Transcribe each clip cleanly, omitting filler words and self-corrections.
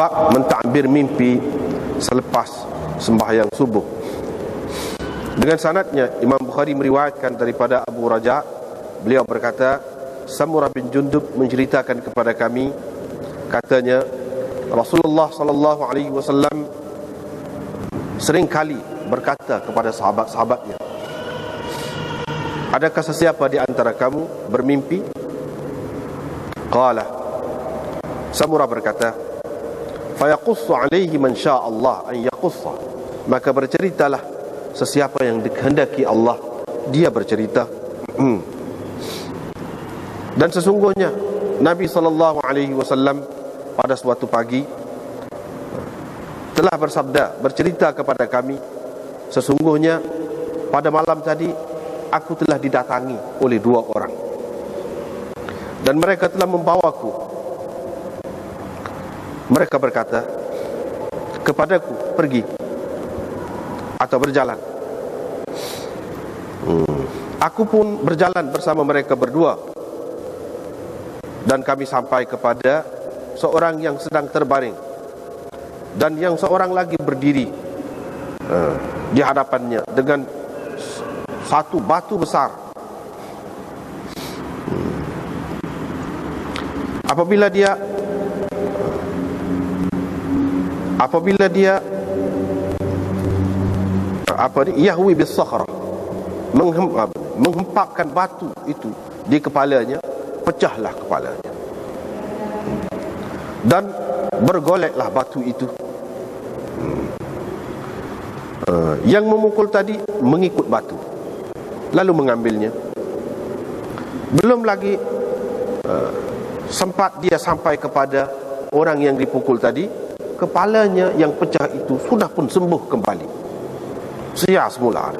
Bab mentakbir mimpi selepas sembahyang subuh. Dengan sanadnya, Imam Bukhari meriwayatkan daripada Abu Raja, beliau berkata, Samurah bin Jundub menceritakan kepada kami, katanya Rasulullah sallallahu alaihi wasallam sering kali berkata kepada sahabat-sahabatnya, adakah sesiapa di antara kamu bermimpi? Qala, Samurah berkata, fayaqussu alaihi man syaa Allah an yaqussa, maka berceritalah sesiapa yang dikehendaki Allah dia bercerita. Dan sesungguhnya Nabi sallallahu alaihi wasallam pada suatu pagi telah bersabda, bercerita kepada kami, sesungguhnya pada malam tadi aku telah didatangi oleh dua orang dan mereka telah membawaku. Mereka berkata kepadaku, pergi atau berjalan. Aku pun berjalan bersama mereka berdua, dan kami sampai kepada seorang yang sedang terbaring dan yang seorang lagi berdiri di hadapannya dengan satu batu besar. Apabila dia yahwi bis sakhrah, menghempapkan batu itu di kepalanya, pecahlah kepalanya dan bergoleklah batu itu. Yang memukul tadi mengikut batu lalu mengambilnya. Belum lagi sempat dia sampai kepada orang yang dipukul tadi, kepalanya yang pecah itu sudah pun sembuh kembali, sia semula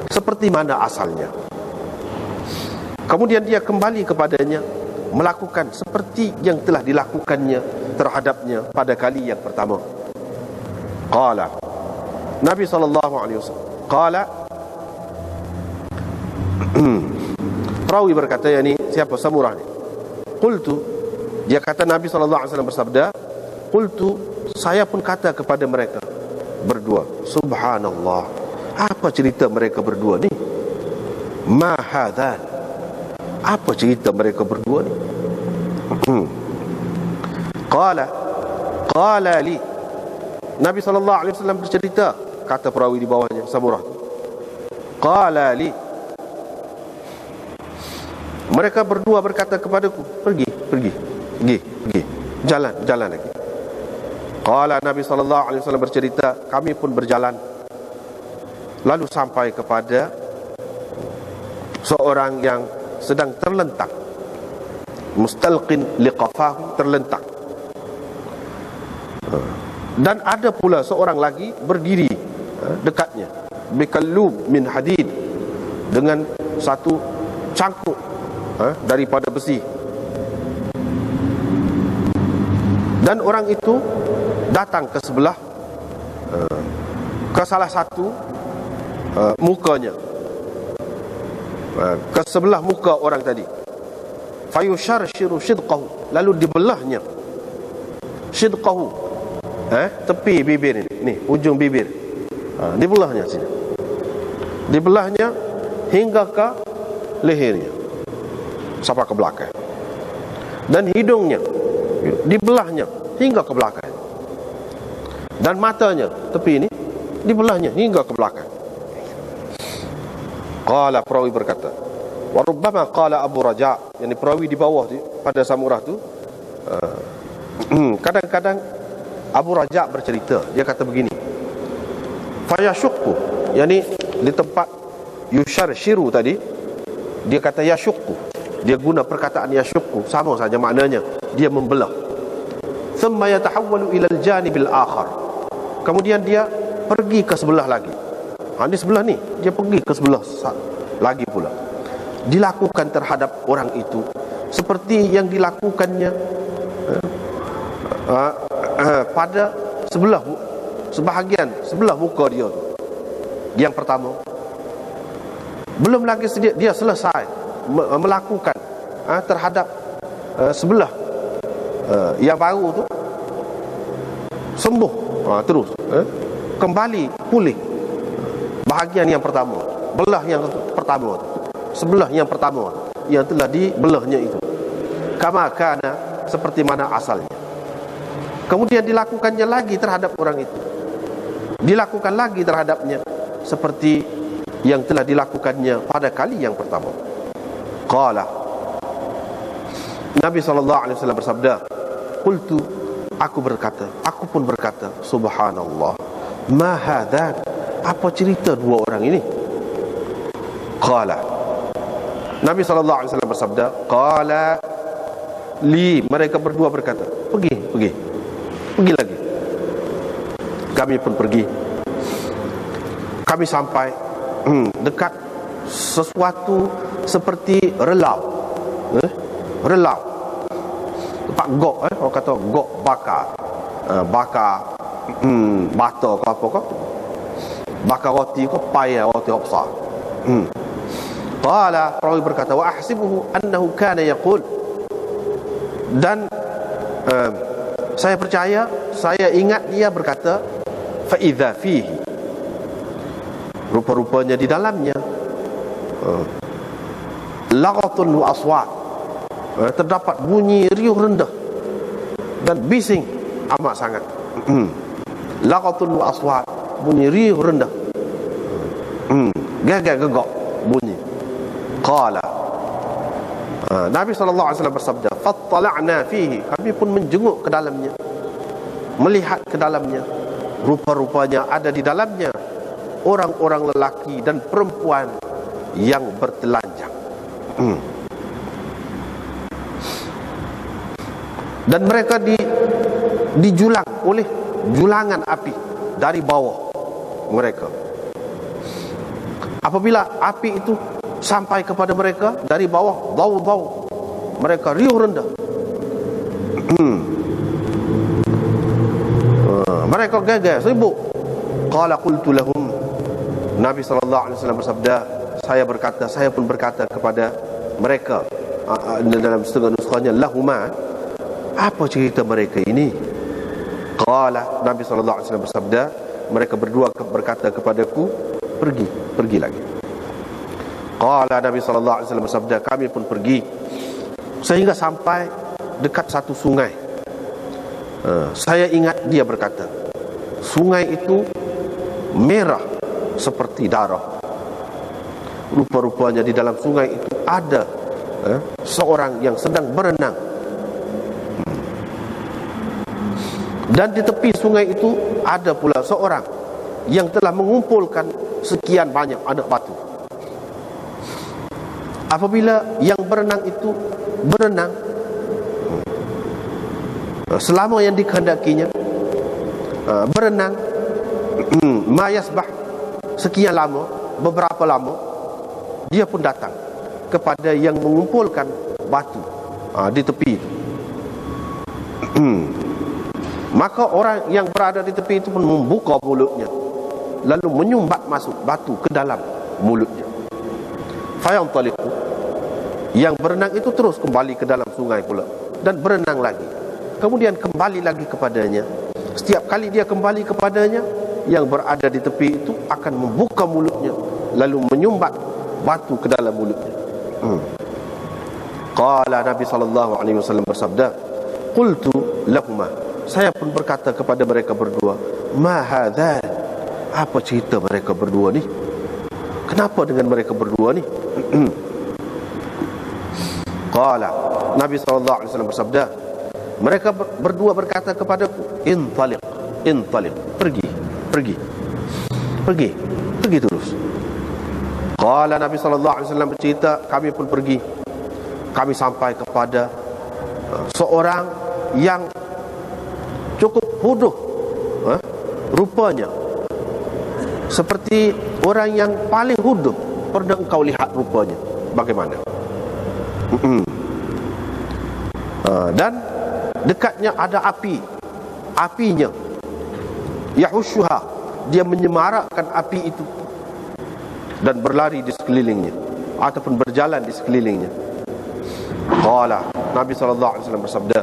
seperti mana asalnya. Kemudian dia kembali kepadanya, melakukan seperti yang telah dilakukannya terhadapnya pada kali yang pertama. Qala, Nabi SAW qala, perawi berkata, yani siapa? Samurah ni. Qultu, dia kata Nabi SAW bersabda, qultu, saya pun kata kepada mereka berdua, subhanallah, apa cerita mereka berdua ni? Ma hadhan, apa cerita mereka berdua ni? Qala li, Nabi SAW bercerita, kata perawi di bawahnya, Samurah. Qala li, mereka berdua berkata kepadaku, pergi, jalan lagi. Qala, Nabi SAW bercerita, kami pun berjalan, lalu sampai kepada seorang yang sedang terlentak, mustalqin liqafahu, terlentak. Dan ada pula seorang lagi berdiri dekatnya, bikallub min hadid, dengan satu cangkuk daripada besi. Dan orang itu datang ke sebelah, ke salah satu mukanya, ke sebelah muka orang tadi. Fayusharshiru shidqahu, lalu dibelahnya shidqahu, tepi bibir ini, ujung bibir, dibelahnya sini, dibelahnya hingga ke lehernya sampai ke belakang, dan hidungnya dibelahnya hingga ke belakang, dan matanya tepi ini dibelahnya hingga ke belakang. Qala, perawi berkata, wa rubbama qala Abu Raja, yang perawi di bawah pada Samurah tu, kadang-kadang Abu Raja bercerita, dia kata begini, fayashukku, yani di tempat yusharshiru tadi, dia kata yashukku, dia guna perkataan yashukku, sama saja maknanya, dia membelah. Thumma yatahawwalu ila al-janibil akhar, kemudian dia pergi ke sebelah lagi. Di sebelah ni dia pergi ke sebelah lagi pula, dilakukan terhadap orang itu seperti yang dilakukannya pada sebahagian sebelah muka dia tu. Yang pertama, belum lagi dia selesai melakukan terhadap sebelah yang baru tu, sembuh, terus kembali pulih. Bahagian yang pertama, belah yang pertama, sebelah yang pertama yang telah dibelahnya itu, kama kana, seperti mana asalnya. Kemudian dilakukannya lagi terhadap orang itu, dilakukan lagi terhadapnya seperti yang telah dilakukannya pada kali yang pertama. Qala, Nabi SAW bersabda, qultu, aku pun berkata, subhanallah, ma hadhan, apa cerita dua orang ini? Qala, Nabi SAW bersabda, qala li, mereka berdua berkata, pergi lagi. Kami pun pergi. Kami sampai dekat sesuatu seperti relau, tempat gok, orang kata gok bakar, bata ke apa ke, bakar roti ke, payah roti besar. Qala, perawi berkata, wa ahsibuhu annahu kana yaqul, dan saya percaya, saya ingat dia berkata, fa idza fihi, rupa-rupanya di dalamnya laghatun wa aswat, terdapat bunyi riuh rendah dan bising amat sangat. Laghatun wa aswat, bunyi riuh rendah, gegak bunyi. Qala, Nabi SAW bersabda, fattala'na fihi, kami pun menjenguk ke dalamnya, melihat ke dalamnya. Rupa-rupanya ada di dalamnya orang-orang lelaki dan perempuan yang bertelanjang. Dan mereka dijulang oleh julangan api dari bawah mereka. Apabila api itu sampai kepada mereka dari bawah, bau mereka riuh rendah. Mereka gagal, sibuk. Qala qultu lahum, Nabi SAW bersabda, saya pun berkata kepada mereka, dalam setengah nuskahnya lahuma, apa cerita mereka ini? Qala, Nabi SAW bersabda, mereka berdua berkata kepadaku, pergi lagi. Qala, Nabi SAW bersabda, kami pun pergi sehingga sampai dekat satu sungai. Saya ingat dia berkata, sungai itu merah seperti darah. Rupa-rupanya di dalam sungai itu ada seorang yang sedang berenang. Dan di tepi sungai itu ada pula seorang yang telah mengumpulkan sekian banyak anak batu. Apabila yang berenang itu berenang selama yang dikehendakinya, berenang mayasbah, sekian lama, beberapa lama, dia pun datang kepada yang mengumpulkan batu di tepi itu. Maka orang yang berada di tepi itu pun membuka mulutnya, lalu menyumbat masuk batu ke dalam mulutnya. Fayantaliqu, yang berenang itu terus kembali ke dalam sungai pula dan berenang lagi. Kemudian kembali lagi kepadanya. Setiap kali dia kembali kepadanya, yang berada di tepi itu akan membuka mulutnya, lalu menyumbat batu ke dalam mulutnya. Qala, Nabi SAW bersabda, qultu lahuma, saya pun berkata kepada mereka berdua, ma hadhan, apa cerita mereka berdua ni? Kenapa dengan mereka berdua ni? Qala, Nabi SAW bersabda, mereka berdua berkata kepadaku, intaliq, pergi terus. Qala, Nabi SAW bercerita, kami pun pergi. Kami sampai kepada seorang yang cukup bodoh, rupanya seperti orang yang paling bodoh pernah engkau lihat rupanya. Bagaimana? Dan dekatnya ada apinya, yahushuha, dia menyemarakkan api itu dan berlari di sekelilingnya ataupun berjalan di sekelilingnya. Qala, Nabi SAW bersabda,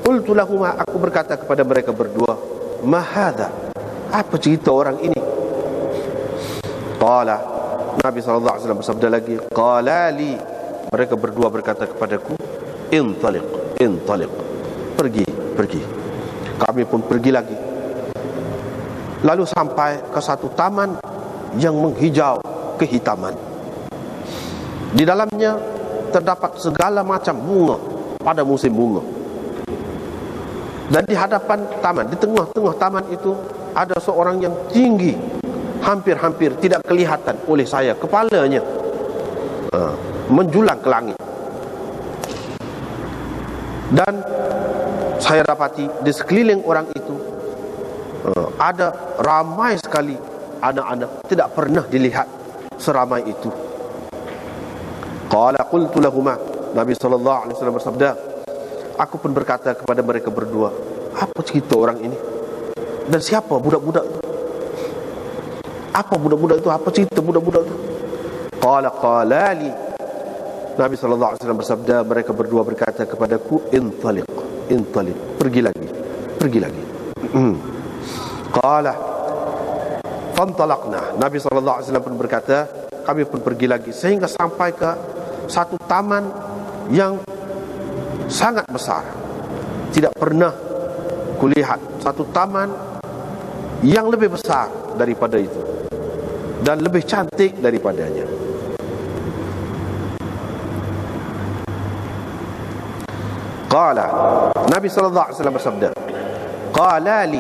qultu lahuma, aku berkata kepada mereka berdua, ma hadha, apa cerita orang ini? Qala, Nabi SAW bersabda lagi, qala li, mereka berdua berkata kepadaku, intaliq, intaliq, pergi, pergi. Kami pun pergi lagi. Lalu sampai ke satu taman yang menghijau kehitaman. Di dalamnya terdapat segala macam bunga pada musim bunga. Dan di hadapan taman, di tengah-tengah taman itu, ada seorang yang tinggi, hampir-hampir tidak kelihatan oleh saya, kepalanya menjulang ke langit. Dan saya dapati di sekeliling orang itu ada ramai sekali anak-anak, tidak pernah dilihat seramai itu. Qala qultu lahuma, Nabi SAW bersabda, aku pun berkata kepada mereka berdua, apa cerita orang ini? Dan siapa budak-budak itu? Apa budak-budak itu? Apa cerita budak-budak itu? Qala li, Nabi SAW bersabda, mereka berdua berkata kepadaku, intaliq, intaliq, pergi lagi, pergi lagi. Qala fantalaqna, Nabi SAW pun berkata, kami pun pergi lagi, sehingga sampai ke satu taman yang sangat besar. Tidak pernah kulihat satu taman yang lebih besar daripada itu dan lebih cantik daripadanya. Qala, Nabi SAW bersabda, qala li,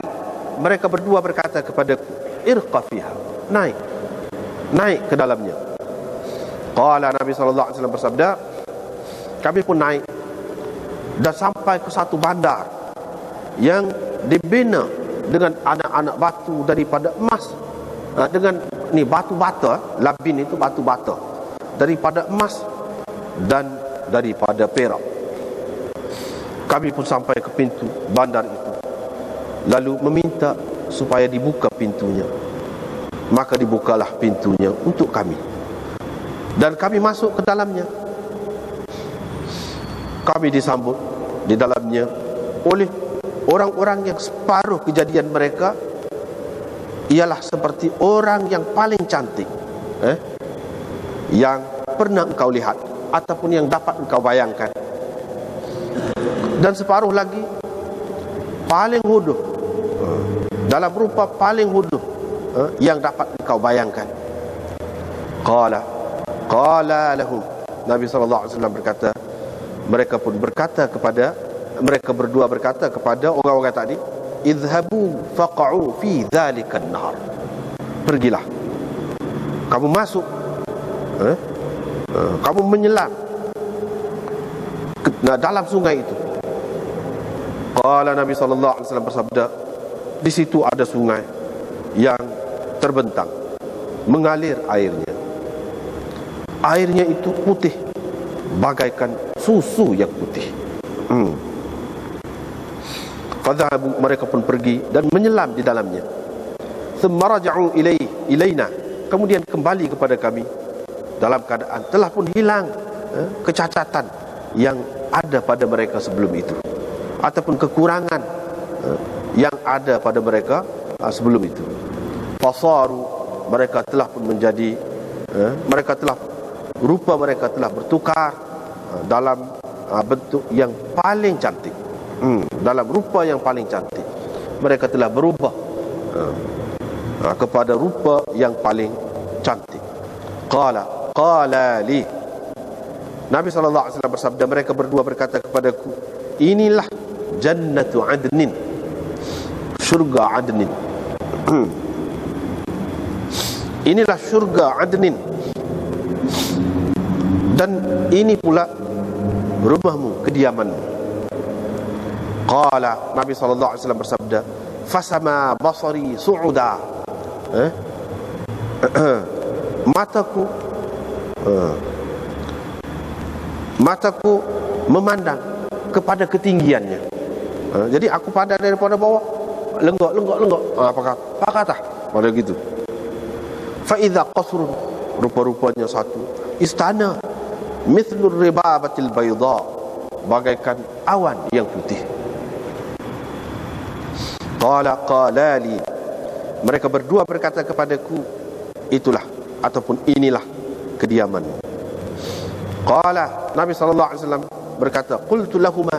mereka berdua berkata kepadaku, irqa fiha, naik, naik ke dalamnya. Qala, Nabi SAW bersabda, kami pun naik dan sampai ke satu bandar yang dibina dengan anak-anak batu daripada emas, dengan ni batu bata, labin itu batu bata daripada emas dan daripada perak. Kami pun sampai ke pintu bandar itu, lalu meminta supaya dibuka pintunya. Maka dibukalah pintunya untuk kami, dan kami masuk ke dalamnya. Kami disambut di dalamnya oleh orang-orang yang separuh kejadian mereka ialah seperti orang yang paling cantik yang pernah engkau lihat ataupun yang dapat engkau bayangkan, dan separuh lagi paling huduh, dalam rupa paling huduh yang dapat engkau bayangkan. Qala lahum, Nabi SAW berkata, mereka pun berkata kepada, mereka berdua berkata kepada orang-orang tadi, idhabu faqa'u fi dhalikan nahar, pergilah, kamu masuk, kamu menyelam dalam sungai itu. Qala, Nabi SAW bersabda, di situ ada sungai yang terbentang, mengalir airnya. Airnya itu putih, bagaikan susu yang putih. Fadhahabu, mereka pun pergi dan menyelam di dalamnya. Thumma raja'u ilaina, kemudian kembali kepada kami dalam keadaan telah pun hilang kecacatan yang ada pada mereka sebelum itu, ataupun kekurangan yang ada pada mereka sebelum itu. Fasaru, mereka telah pun menjadi, mereka telah, rupa mereka telah bertukar dalam bentuk yang paling cantik, dalam rupa yang paling cantik. Mereka telah berubah kepada rupa yang paling cantik. Qala li, Nabi SAW bersabda, mereka berdua berkata kepadaku, inilah jannatu adnin, syurga adnin. Inilah syurga adnin, dan ini pula rumahmu, kediamanmu. Qala, Nabi SAW bersabda, fasama basari su'uda, mataku memandang kepada ketinggiannya. Jadi aku pandang daripada bawah, lenggok. Apakah kata pada gitu. Fa idza qasrun, rupa-rupanya satu istana, mithlur ribabatil bayda, bagaikan awan yang putih. qala li, mereka berdua berkata kepadaku, itulah ataupun inilah kediaman. Qala, Nabi SAW berkata, qultu lahuma,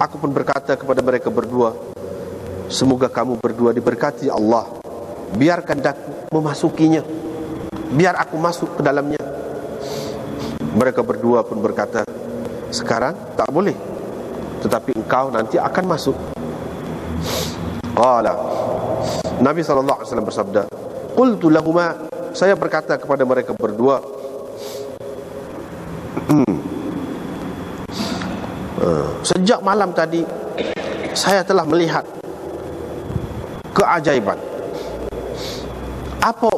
aku pun berkata kepada mereka berdua, semoga kamu berdua diberkati Allah, biarkan aku memasukinya, biar aku masuk ke dalamnya. Mereka berdua pun berkata, sekarang tak boleh, tetapi engkau nanti akan masuk. Qala, Nabi SAW bersabda, qultu lahuma, saya berkata kepada mereka berdua, sejak malam tadi saya telah melihat keajaiban. Apa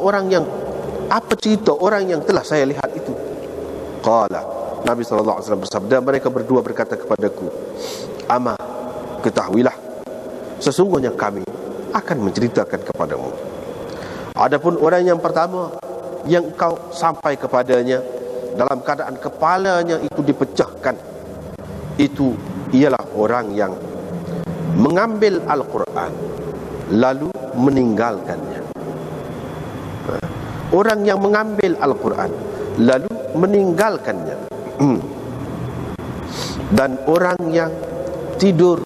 cerita orang yang telah saya lihat itu? Qala, Nabi SAW bersabda, mereka berdua berkata kepadaku, ama, ketahuilah, sesungguhnya kami akan menceritakan kepadamu. Adapun orang yang pertama yang kau sampai kepadanya dalam keadaan kepalanya itu dipecahkan, itu ialah orang yang mengambil Al-Quran lalu meninggalkannya. Orang yang mengambil Al-Quran lalu meninggalkannya. Dan orang yang tidur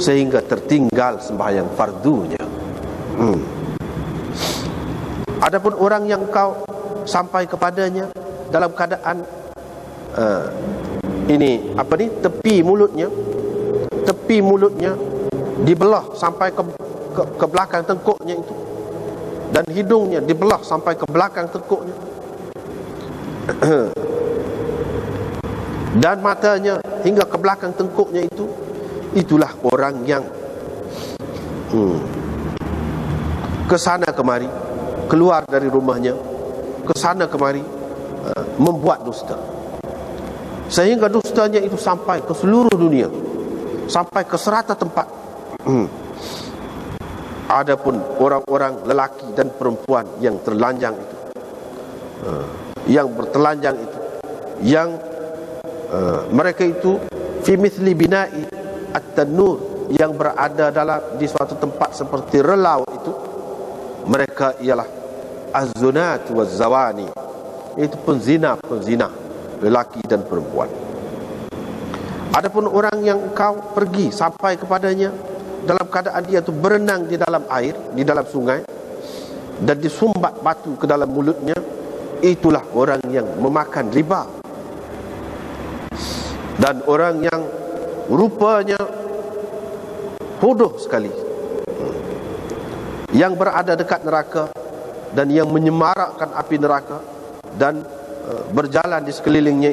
sehingga tertinggal sembahyang fardunya. Adapun orang yang kau sampai kepadanya dalam keadaan tepi mulutnya dibelah sampai ke belakang tengkuknya itu, dan hidungnya dibelah sampai ke belakang tengkuknya, dan matanya hingga ke belakang tengkuknya itu, itulah orang yang kesana kemari, keluar dari rumahnya, kesana kemari, membuat dusta, sehingga dustanya itu sampai ke seluruh dunia, sampai ke serata tempat. Adapun orang-orang lelaki dan perempuan yang terlanjang itu, yang bertelanjang itu, yang mereka itu fi mithli bina'i at-tanur, yang berada di suatu tempat seperti relau itu, mereka ialah az-zunat waz-zawani, itu penzina lelaki dan perempuan. Adapun orang yang kau pergi sampai kepadanya dalam keadaan dia itu berenang di dalam air, di dalam sungai, dan disumbat batu ke dalam mulutnya, itulah orang yang memakan riba. Dan orang yang rupanya bodoh sekali, yang berada dekat neraka dan yang menyemarakkan api neraka dan berjalan di sekelilingnya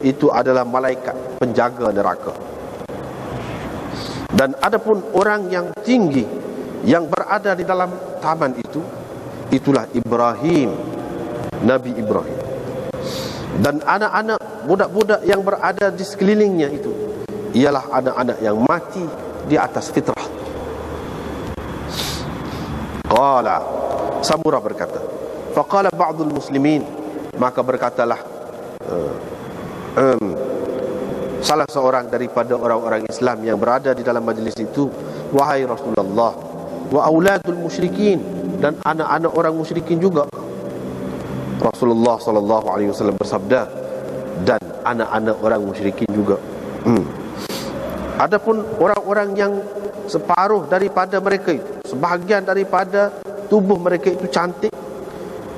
itu adalah malaikat penjaga neraka. Dan adapun orang yang tinggi yang berada di dalam taman itu, itulah Ibrahim, Nabi Ibrahim. Dan anak-anak, budak-budak yang berada di sekelilingnya itu ialah anak-anak yang mati di atas fitrah. Qala, Samurah berkata, faqala ba'dul muslimin, maka berkatalah salah seorang daripada orang-orang Islam yang berada di dalam majlis itu, wahai Rasulullah, wa auladul musyrikin, dan anak-anak orang musyrikin juga. Rasulullah SAW bersabda, dan anak-anak orang musyrikin juga. Adapun orang-orang yang separuh daripada mereka itu, sebahagian daripada tubuh mereka itu cantik,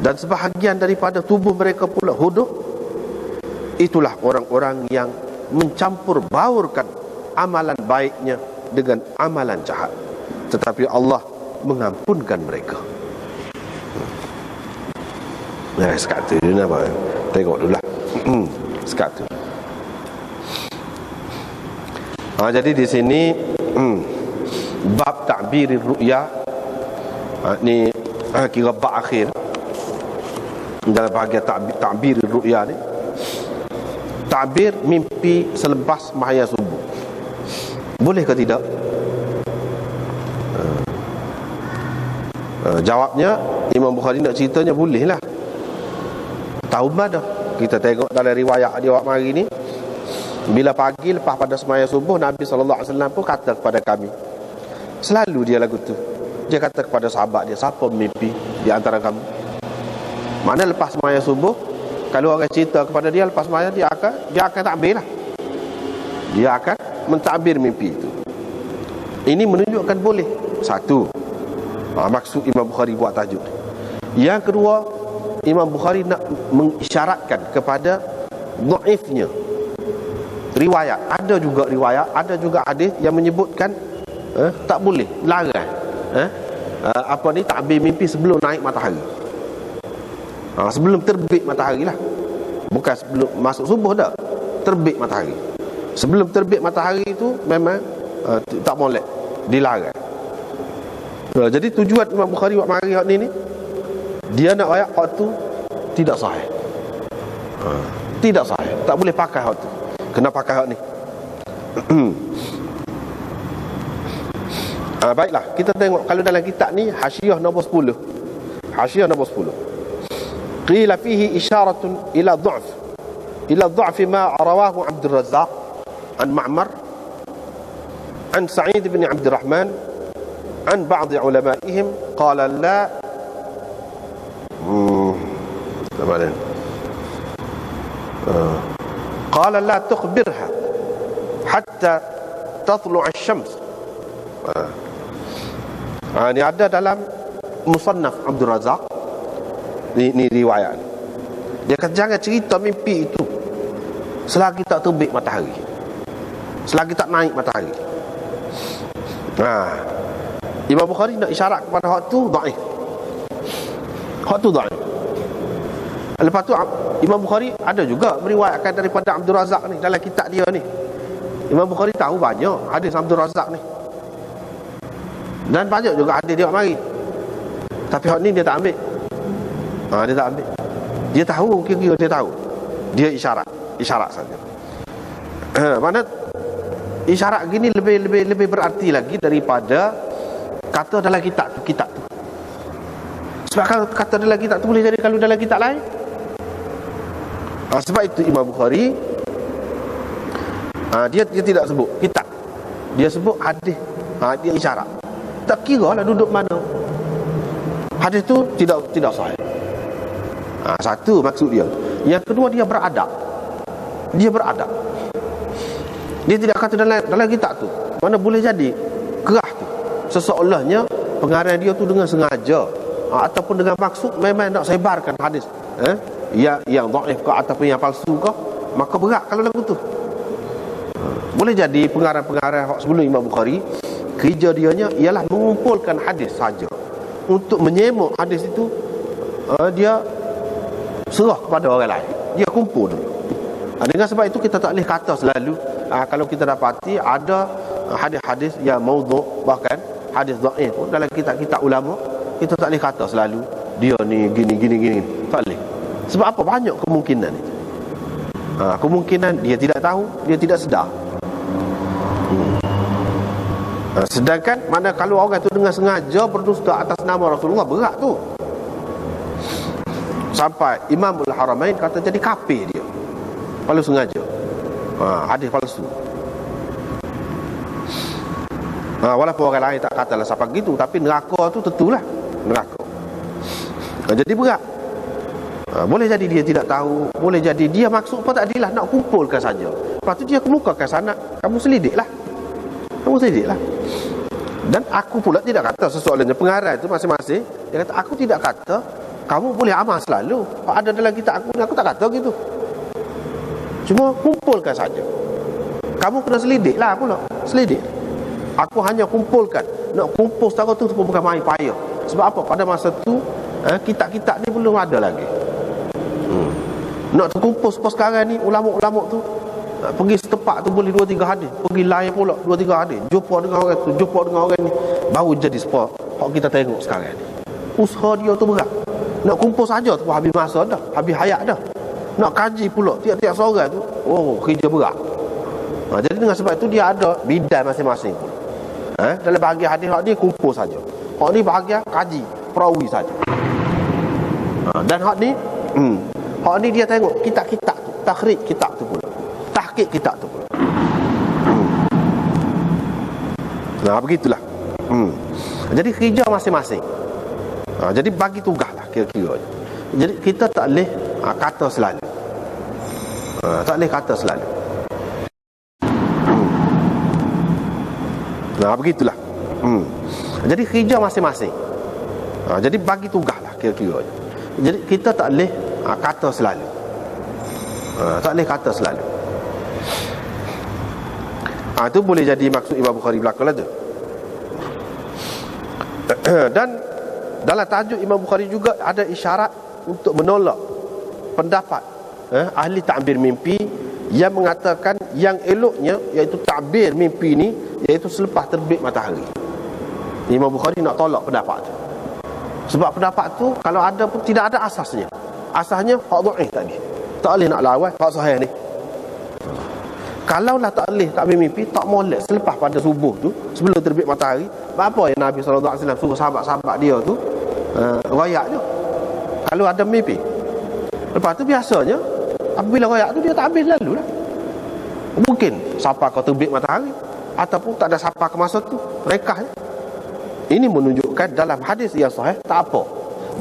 dan sebahagian daripada tubuh mereka pula hodoh, itulah orang-orang yang mencampur baurkan amalan baiknya dengan amalan jahat, tetapi Allah mengampunkan mereka. Nah, sekata ni apa? Tengok dulu lah. Sekata. Jadi di sini bab ta'bir ru'ya, ni kira bab akhir dalam bahagian ta'bir ru'ya ni. Ta'bir mimpi selepas mahaya subuh, boleh ke tidak? Jawabnya, Imam Bukhari nak ceritanya boleh lah. Tahu dah, kita tengok dalam riwayat dia awak mari ni, bila pagi lepas pada semaya subuh, Nabi SAW pun kata kepada kami, Selalu dia lagu tu. Dia kata kepada sahabat dia, siapa mimpi di antara kamu? Mana lepas sembahyang subuh, kalau orang cerita kepada dia lepas sembahyang, dia akan takbir lah. Dia akan mentadbir mimpi itu. Ini menunjukkan boleh. Satu, maksud Imam Bukhari buat tajuk. Yang kedua, Imam Bukhari nak mengisyaratkan kepada dhaifnya riwayat. Ada juga riwayat, ada juga hadis yang menyebutkan tak boleh, larang takbir mimpi sebelum naik matahari. Sebelum terbit matahari lah. Bukan sebelum masuk subuh dah, terbit matahari. Sebelum terbit matahari itu memang tak boleh, dilarang. Jadi tujuan Imam Bukhari buat mari hak ni, dia nak ayat hak tu tidak sahih. Tidak sahih, tak boleh pakai hak tu. Kena pakai hak ni. Baiklah, kita tengok kalau dalam kitab ni hasyiah nombor 10. Hasyiah nombor 10. Qila fihi isyaratun ila dha'f ma rawahu Abdul Razzaq an Ma'mar an Sa'id bin Abd Rahman an ba'd ulama'ihim qala la qala la tukhbirha hatta tatlu' asy-syams. Ini ada dalam Musannaf Abdul Razzaq. Ini riwayat. Dia kata jangan cerita mimpi itu selagi tak terbit matahari, selagi tak naik matahari. Imam Bukhari nak isyarat kepada hak tu dhaif. Hak tu dhaif. Lepas tu Imam Bukhari ada juga meriwayatkan daripada Abdul Razzaq ni dalam kitab dia ni. Imam Bukhari tahu banyak hadis Abdul Razzaq ni. Dan banyak juga hadis dia mari. Tapi hak ni dia tak ambil. Dia tak ambil. Dia tahu, kira-kira dia tahu. Dia isyarat saja. Mana isyarat gini lebih berarti lagi daripada kata dalam kitab tu. Sebab kalau kata dalam kitab tu boleh jadi kalau dalam kitab lain. Sebab itu Imam Bukhari dia tidak sebut kitab, dia sebut hadis. Dia isyarat. Tak kira lah duduk mana. Hadis tu tidak sahih. Satu maksud dia. Yang kedua, dia beradab. Dia tidak kata dalam kitab tu. Mana boleh jadi kerah tu seseolahnya pengarang dia tu dengan sengaja ataupun dengan maksud memang nak sebarkan hadis yang dhaif ke ataupun yang palsu ke, maka berat kalau lagu tu. Boleh jadi pengarang-pengarang sebelum Imam Bukhari, kerja dianya ialah mengumpulkan hadis saja. Untuk menyemok hadis itu, dia serah kepada orang lain. Dia kumpul dulu. Dengan sebab itu kita tak boleh kata selalu kalau kita dapati ada hadis-hadis yang maudhu', bahkan hadis dhaif pun dalam kitab-kitab ulama, kita tak boleh kata selalu dia ni gini. Tak boleh. Sebab apa? Banyak kemungkinan itu. Kemungkinan dia tidak tahu, dia tidak sedar. Sedangkan mana kalau orang tu dengan sengaja berdusta atas nama Rasulullah, berat tu. Sampai Imamul Haramain kata jadi kafir dia kalau sengaja hadis palsu. Walaupun orang lain tak katalah siapa gitu, tapi neraka tu tentulah neraka. Jadi berat. Boleh jadi dia tidak tahu, boleh jadi dia maksud pun tak adilah, nak kumpulkan saja. Lepas tu dia kemukakan sanad, kamu selidiklah. Dan aku pula tidak kata sesoalannya pengarang itu masing-masing. Dia kata aku tidak kata kamu boleh amal selalu. Ada dalam kitab aku tak kata gitu. Cuma kumpulkan saja. Kamu kena selidiklah pula. Selidik. Aku hanya kumpulkan. Nak kumpul secara tu pun bukan main payah. Sebab apa? Pada masa tu kitab-kitab ni belum ada lagi. Nak terkumpul sekarang ni ulama-ulama tu pergi setempat tu boleh 2-3 hadis, pergi lain pula 2-3 hadis, jumpa dengan orang tu, jumpa dengan orang ni, baru jadi sport hak kita tengok sekarang ni. Usaha dia tu berat. Nak kumpul saja tu habis masa dah, habis hayat dah. Nak kaji pula tiap-tiap seorang tu, kerja berat. Jadi dengan sebab itu dia ada bidang masing-masing pula. Dalam bahagian hadis hak ni kumpul saja. Hak ni bahagian kaji, perawi saja. Dan hak ni dia tengok kitab-kitab tu, takhrij kitab tu pula, tahqiq kitab tu pula. Begitulah. Jadi kerja masing-masing. Jadi bagi tugas lah kira-kira. Jadi kita tak boleh kata selalu. Tak boleh kata selalu. Begitulah. Jadi kerja masing-masing. Jadi bagi tugas lah kira-kira. Jadi kita tak boleh kata selalu. Tak boleh kata selalu. Itu boleh jadi maksud Imam Bukhari belakang lah tu. Dan dalam tajuk Imam Bukhari juga ada isyarat untuk menolak pendapat ahli ta'bir mimpi yang mengatakan yang eloknya iaitu ta'bir mimpi ni iaitu selepas terbit matahari. Imam Bukhari nak tolak pendapat tu. Sebab pendapat tu kalau ada pun tidak ada asasnya. Asasnya hak dhaif tadi. Tak boleh nak lawan hak sahih ni. Kalaulah tak boleh ta'bir mimpi, tak molek selepas pada subuh tu, sebelum terbit matahari, apa yang Nabi SAW suruh sahabat-sahabat dia tu royak je kalau ada mimpi. Lepas tu biasanya apabila royak tu dia ta'bir lalu lah. Mungkin sampai kau terbit matahari, ataupun tak ada sampai ke masa tu, rekah je. Ini menunjukkan dalam hadis yang sahih tak apa.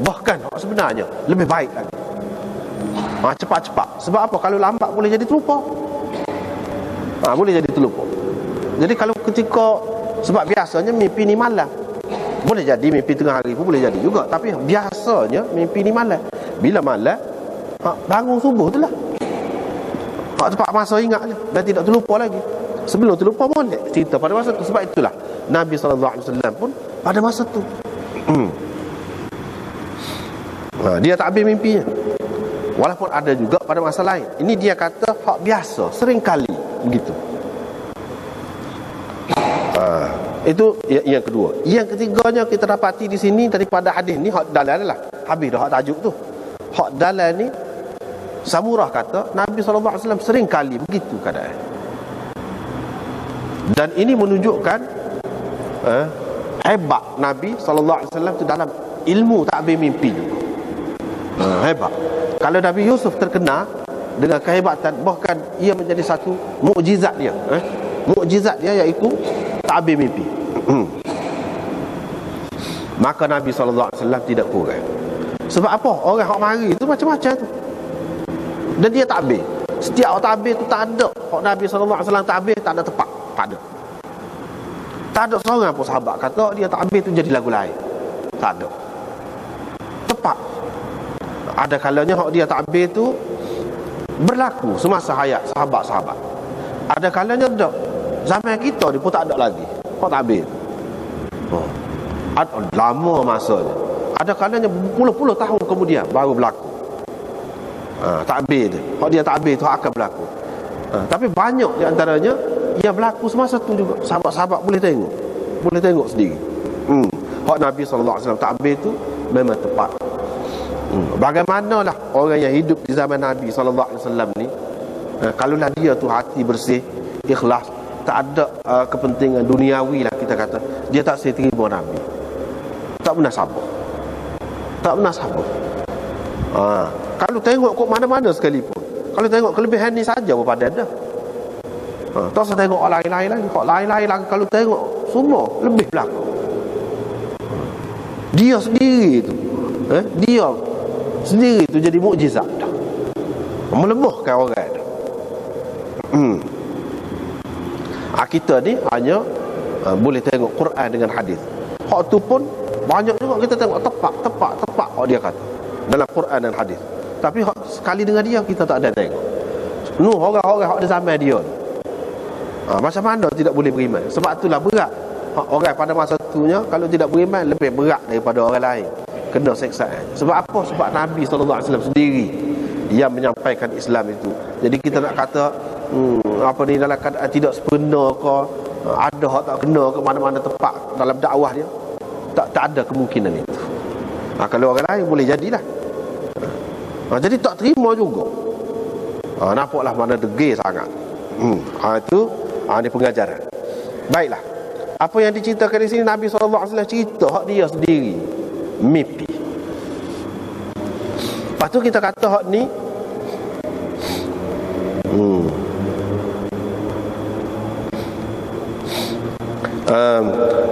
Bahkan sebenarnya lebih baik lagi. Cepat-cepat. Sebab apa? Kalau lambat boleh jadi terlupa. Boleh jadi terlupa. Jadi kalau ketika, sebab biasanya mimpi ni malam, boleh jadi mimpi tengah hari pun boleh jadi juga. Tapi biasanya mimpi ni malam. Bila malam, bangun subuh tu lah. Cepat masa ingat je, dan tidak terlupa lagi. Sebelum terlupa boleh cerita pada masa tu. Sebab itulah Nabi SAW pun pada masa tu dia ta'bir mimpinya. Walaupun ada juga pada masa lain. Ini dia kata hak biasa, sering kali begitu. Itu yang kedua. Yang ketiganya kita dapati di sini daripada hadis ni, hak dalam adalah habis dah hak tajuk tu. Hak dalam ni Samurah kata Nabi SAW sering kali begitu keadaan. Dan ini menunjukkan hebat Nabi SAW tu dalam ilmu ta'bir mimpi juga. Hebat. Kalau Nabi Yusuf terkenal dengan kehebatan, bahkan ia menjadi satu mukjizat dia. Mukjizat dia iaitu ta'bir mimpi. Maka Nabi SAW tidak kurang. Sebab apa? Orang hak mari itu macam-macam tu. Dan dia ta'bir. Setiap orang ta'bir tu tak ada hak Nabi SAW ta'bir tak ada tepat. Tak ada. Tak ada seorang pun sahabat kata dia ta'bir tu jadi lagu lain. Tak ada. Tepat. Ada kalanya hak dia ta'bir tu berlaku semasa hayat sahabat-sahabat. Ada kalanya tak. Zaman kita ni pun tak ada lagi hak ta'bir. Lama masanya. Ada kalanya puluh-puluh tahun kemudian baru berlaku ta'bir tu. Hak dia ta'bir tu akan berlaku. Tapi banyak di antaranya yang berlaku semasa tu juga. Sahabat-sahabat boleh tengok sendiri. Hak Nabi SAW ta'bir tu memang tepat. Bagaimanalah orang yang hidup di zaman Nabi SAW ni, kalaulah dia tu hati bersih, ikhlas, tak ada kepentingan duniawi lah kita kata, dia tak saya terima Nabi. Tak pernah sabar. Kalau tengok kok mana-mana sekalipun, kalau tengok kelebihan ni saja berpadan dah. Tak usah tengok orang lain-lain lagi. Kok lain-lain lagi, kalau tengok semua lebih belakang. Dia sendiri tu dia sendiri tu jadi mukjizat dah. Melebuhkan orang dah. Kita ni hanya boleh tengok Quran dengan hadis. Hak tu pun banyak juga kita tengok tepat hak dia kata dalam Quran dan hadis. Tapi sekali dengan dia kita tak ada tengok. Orang-orang hak di zaman dia. Macam mana tidak boleh beriman? Sebab itulah berat. Orang pada masa itunya kalau tidak beriman lebih berat daripada orang lain, kena seksaan. Sebab apa? Sebab Nabi SAW sendiri yang menyampaikan Islam itu. Jadi kita nak kata dalam keadaan tidak sempurna ke, ada hak tak kena ke, mana-mana tepat dalam dakwah dia, tak ada kemungkinan itu. Kalau orang lain boleh jadilah. Jadi tak terima juga. Nampaklah mana degil sangat. Itu ini pengajaran. Baiklah. Apa yang diceritakan di sini, Nabi SAW cerita hak dia sendiri mimpi. Lepas tu kita kata hak ni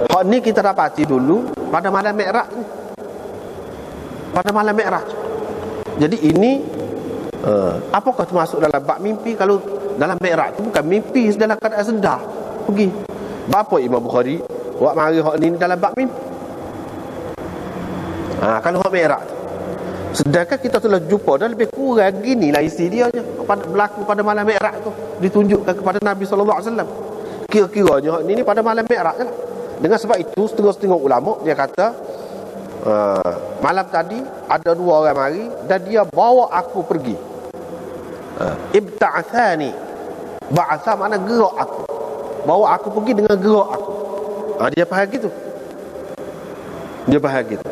hak ni kita dapati dulu pada malam Mi'raj ni. Pada malam Mi'raj. Jadi ini apakah termasuk dalam bab mimpi? Kalau dalam Mi'raj tu bukan mimpi dalam keadaan sedar pergi. Bapa Imam Bukhari buat mari hak ni dalam bab mimpi. Kalau hak Mi'raj tu, sedangkan kita telah jumpa dah lebih kurang gini lah isi dia je berlaku pada malam Mi'raj tu, ditunjukkan kepada Nabi SAW. Kira-kiranya hak ni pada malam Mi'raj je lah. Dengan sebab itu setengah-setengah ulama dia kata malam tadi ada dua orang mari dan dia bawa aku pergi. Ibta'athani. Ba'atha makna gerak aku, bawa aku pergi dengan gerak aku. Dia faham gitu. Dia faham gitu.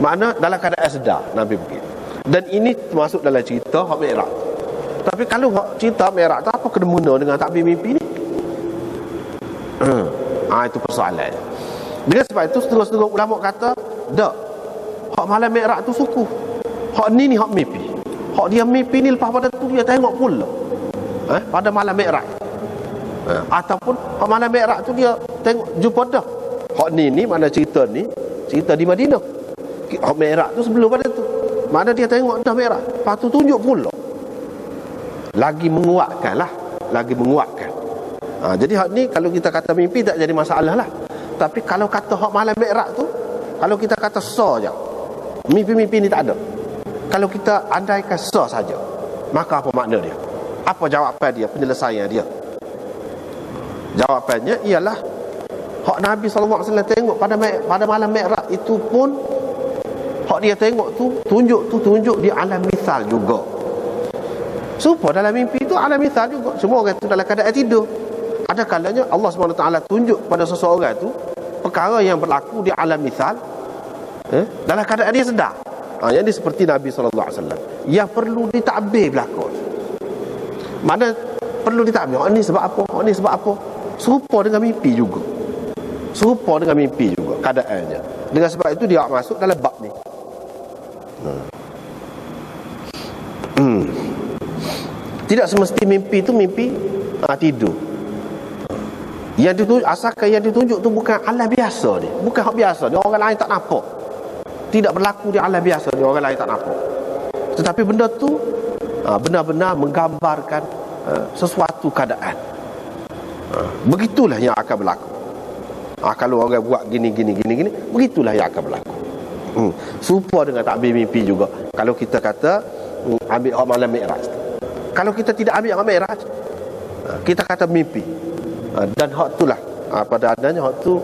Makna dalam keadaan sedar Nabi pergi. Dan ini termasuk dalam cerita hak Mi'raj. Tapi kalau cerita Mi'raj tu apa kena mengena dengan takbir mimpi ni? Itu persoalan. Dengan sebab itu setengah-setengah ulama kata dak, hak malam Mi'raj tu suku. Hak ni hak mimpi. Hak dia mimpi ni lepas pada tu dia tengok pula pada malam Mi'raj. Ataupun hak malam Mi'raj tu dia tengok jumpa dah. Hak ni mana cerita ni? Cerita di Madinah. Hak Mi'raj tu sebelum pada tu. Mana dia tengok dah Mi'raj. Lepas tu tunjuk pula. Lagi menguatkan lah. Lagi menguatkan. Jadi hak ni kalau kita kata mimpi tak jadi masalah lah. Tapi kalau kata hak malam Mi'raj tu, kalau kita kata sah je, mimpi-mimpi ni tak ada. Kalau kita andaikan sah saja, maka apa makna dia? Apa jawapan dia, penyelesaian dia? Jawapannya ialah hak Nabi SAW tengok pada malam Mi'raj itu pun, hak dia tengok tu tunjuk di alam misal juga. Supaya dalam mimpi tu alam misal juga. Semua orang tu dalam keadaan tidur. Ada kalanya Allah SWT tunjuk pada seseorang tu perkara yang berlaku di alam misal dalam keadaan dia sedar. Yang ini seperti Nabi SAW yang perlu ditakbir berlaku. Mana perlu ditakbir, ini sebab apa, ini sebab apa. Serupa dengan mimpi juga. Serupa dengan mimpi juga keadaannya. Dengan sebab itu dia masuk dalam bab ni. Tidak semesti mimpi itu mimpi tidur. Yang ditunjuk, asalkan yang ditunjuk tu bukan alam biasa dia, bukan hak biasa dia, orang lain tak nampak. Tidak berlaku di alam biasa dia, orang lain tak nampak. Tetapi benda tu benar-benar menggambarkan sesuatu keadaan. Begitulah yang akan berlaku. Kalau orang buat gini, begitulah yang akan berlaku. Serupa dengan takbir mimpi juga. Kalau kita kata ambil hak malam Mi'raj. Kalau kita tidak ambil hak Mi'raj, kita kata mimpi. Dan hak itulah pada adanya hak tu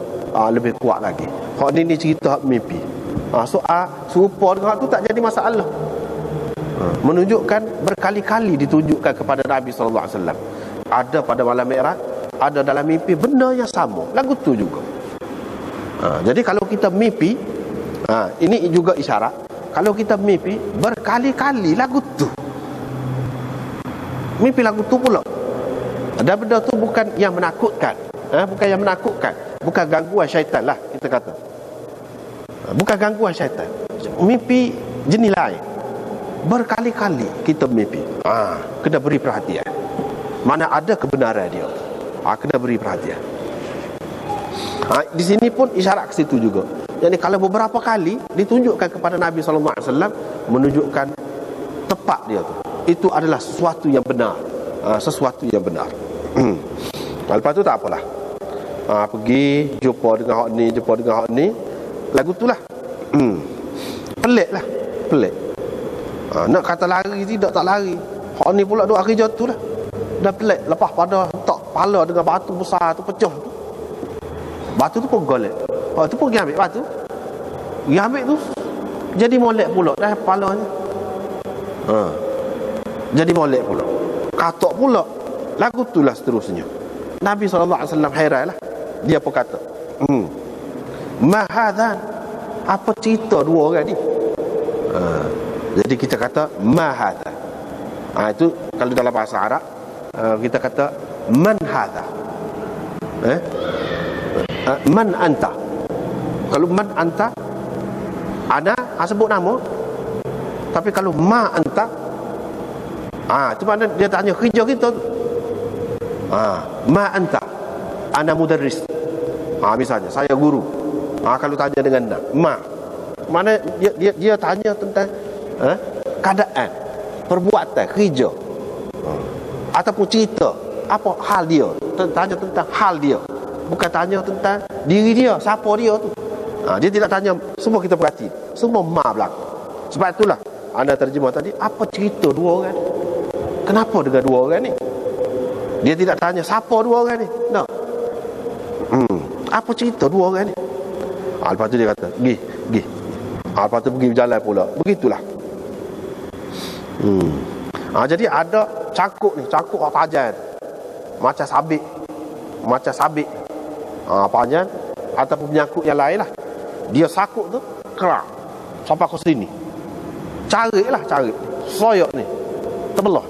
lebih kuat lagi. Hak ni cerita hak mimpi. Serupa dengan hak tu tak jadi masalah. Menunjukkan berkali-kali ditunjukkan kepada Nabi SAW. Ada pada malam Mi'raj, ada dalam mimpi, benda yang sama. Lagu tu juga. Jadi kalau kita mimpi, ini juga isyarat. Kalau kita mimpi berkali-kali lagu tu, mimpi lagu tu pula. Dan benda tu bukan yang menakutkan, bukan yang menakutkan, bukan gangguan syaitan lah kita kata. Bukan gangguan syaitan. Mimpi jenis lain. Berkali-kali kita mimpi. Kena beri perhatian. Mana ada kebenaran dia. Kena beri perhatian. Di sini pun isyarat ke situ juga. Jadi kalau beberapa kali ditunjukkan kepada Nabi SAW, menunjukkan tepat dia tu. Itu adalah sesuatu yang benar. Sesuatu yang benar. Lepas tu tak apalah. Pergi jumpa dengan hak ni, jumpa dengan hak ni. Lagu tu lah. Pelik lah. Pelik. Nak kata lari tidak, tak lari. Hak ni pula duk hari jatuh lah. Dah pelik. Lepas pada tak pala dengan batu besar tu pecah. Batu tu pun golek. Hak tu pun pergi ambil batu. Pergi ambil tu jadi molek pula dah kepalanya. Jadi molek pula. Katok pula. Lagu tu lah seterusnya. Nabi SAW hairan lah. Dia pun kata, mahadhan, apa cerita dua orang ni? Jadi kita kata mahadhan. Itu kalau dalam bahasa Arab kita kata man hadha. Man anta. Kalau man anta, ana sebut nama. Tapi kalau ma anta, itu makna dia tanya kerja kita tu. Ma anta, ana mudarris. Misalnya saya guru. Kalau tanya dengan nak, mak, mana dia tanya tentang keadaan, perbuatan, kerja, ataupun cerita apa hal dia, tanya tentang hal dia, bukan tanya tentang diri dia, siapa dia tu. Dia tidak tanya. Semua kita perhati, semua mak belakang. Sebab itulah anda terjemah tadi, apa cerita dua orang, kenapa dengan dua orang ni. Dia tidak tanya siapa dua orang ni, no. Apa cerita dua orang ni. Lepas tu dia kata Gi. Lepas tu pergi berjalan pula. Begitulah. Jadi ada cangkuk ni, cangkuk orang tajan, macam sabit panjang, ataupun menyangkut yang lain lah. Dia sakut tu kerak sampai ke sini. Cari soyok ni, terbelah.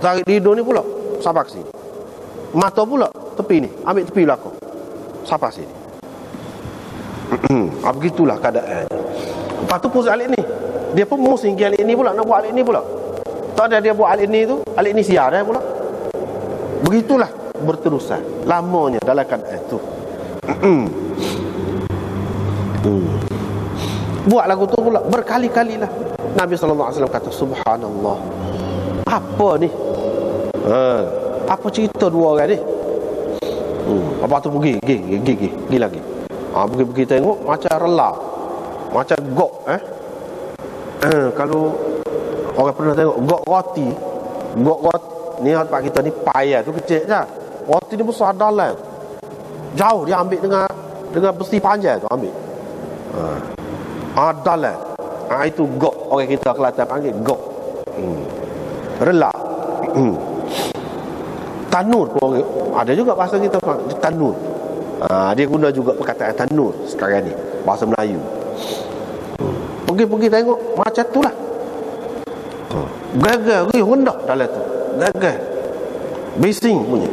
Tarik di hidung ni pula sampai ke sini. Mata pula tepi ni, ambil tepi belakang sampai sini. Begitulah keadaan. Lepas tu pusat alik ni, dia pun musing ke alik ni pula, nak buat alik ni pula. Tak ada dia buat alik ni tu, alik ni siar dah pula. Begitulah berterusan lamanya dalam keadaan tu. Buat lagu tu pula berkali-kali lah. Nabi SAW kata, subhanallah, apa ni? Apa cerita dua orang ni? Lepas tu pergi lagi. Pergi tengok macam rela, macam gok. Kalau orang pernah tengok gok roti ni, tempat kita ni payah tu kecil je. Roti ni besar dalam, jauh dia ambil dengan besi panjang tu ambil. Dalam. Itu gok, orang kita Kelantan panggil gok. Rela. Tanur pun ada juga bahasa kita tanur. Dia guna juga perkataan tanur sekarang ni, bahasa Melayu. Pergi tengok macam tu lah. Gagal rendah dalam tu, gagal bising punya.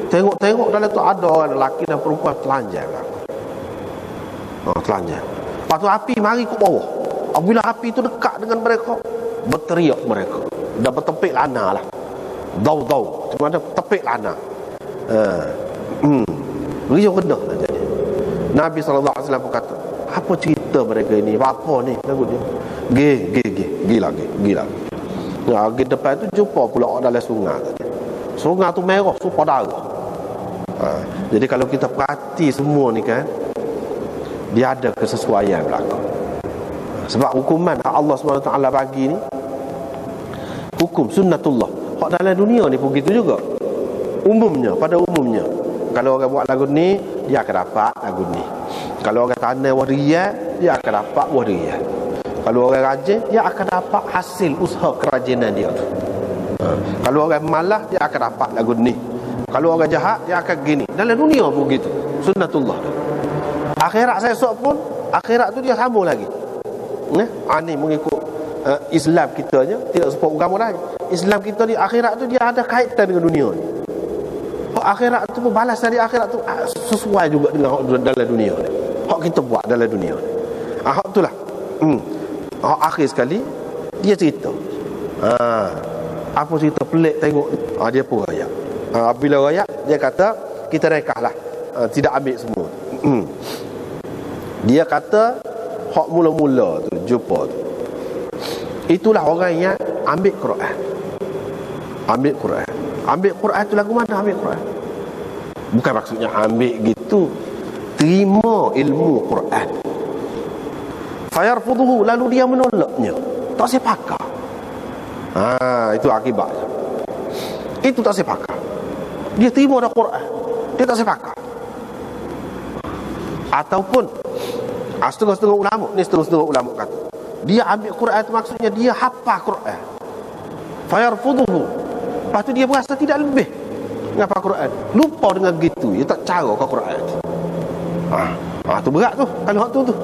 Tengok dalam tu ada orang lelaki dan perempuan telanjang. Telanjang. Lepas tu api mari ke bawah. Apabila api tu dekat dengan mereka, berteriak mereka dan bertepik lana lah. Dau cuma ada tepik lana. Riuh rendah lah jadi. Nabi SAW pun kata, apa cerita mereka ni, apa ni lagu dia. Gi lagi. Pergi depan tu jumpa pula orang dalam sungai. Sungai tu merah, supaya darah. Jadi kalau kita perhati semua ni kan, dia ada kesesuaian belakang. Sebab hukuman Allah SWT bagi ni, hukum sunnatullah. Hak dalam dunia ni pun gitu juga. Pada umumnya, kalau orang buat lagu ni, dia akan dapat lagu ni. Kalau orang tanam warian, dia akan dapat warian. Kalau orang rajin, dia akan dapat hasil usaha kerajinan dia tu. Kalau orang malas, dia akan dapat lagu ni. Kalau orang jahat, dia akan gini. Dalam dunia pun gitu, sunnatullah. Akhirat saya esok pun, akhirat tu dia sambung lagi. Ni mengikut Islam kita je, tidak sebut agama lain. Islam kita ni akhirat tu dia ada kaitan dengan dunia ni. Akhirat tu balas dari akhirat tu sesuai juga dengan dalam dunia ni. Hak kita buat dalam dunia ni. Hak itulah. Akhir sekali dia cerita. Apa cerita pelik tengok ni? Dia pun rayak. Bila rayak dia kata kita rekahlah. Tidak ambil semua. Dia kata hak mula-mula tu jumpa tu, itulah orang yang ambil Quran. Ambil Quran tu lagu mana ambil Quran? Bukan maksudnya ambil gitu, terima ilmu Quran. Fayarfuduhu, lalu dia menolaknya, tak sepakar. Itu akibatnya. Itu tak sepakar. Dia terima dah Quran, dia tak sepakar. Ataupun setengah-setengah ulama ni, setengah-setengah ulama kata dia ambil Quran itu maksudnya dia hafal Quran. Fayarfuduhu, lepas tu dia berasa tidak lebih ngapa Quran, lupa dengan gitu, dia tak cara ke Quran. Tu berat tu kalau hak tu.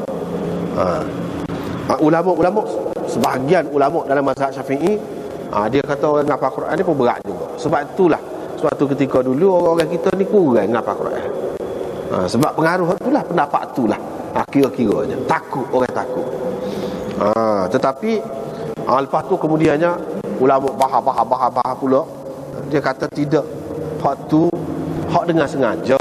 Ulama-ulama, sebahagian ulama dalam mazhab Syafi'i, dia kata orang ngapa Quran ni pun berat juga. Sebab itulah suatu ketika dulu orang-orang kita ni kurang ngapa Quran. Sebab pengaruh itulah, pendapat itulah. Kira-kiranya takut, orang takut. Tetapi lepas tu kemudiannya ulama bahar pula, dia kata tidak, hak tu hak dengan sengaja.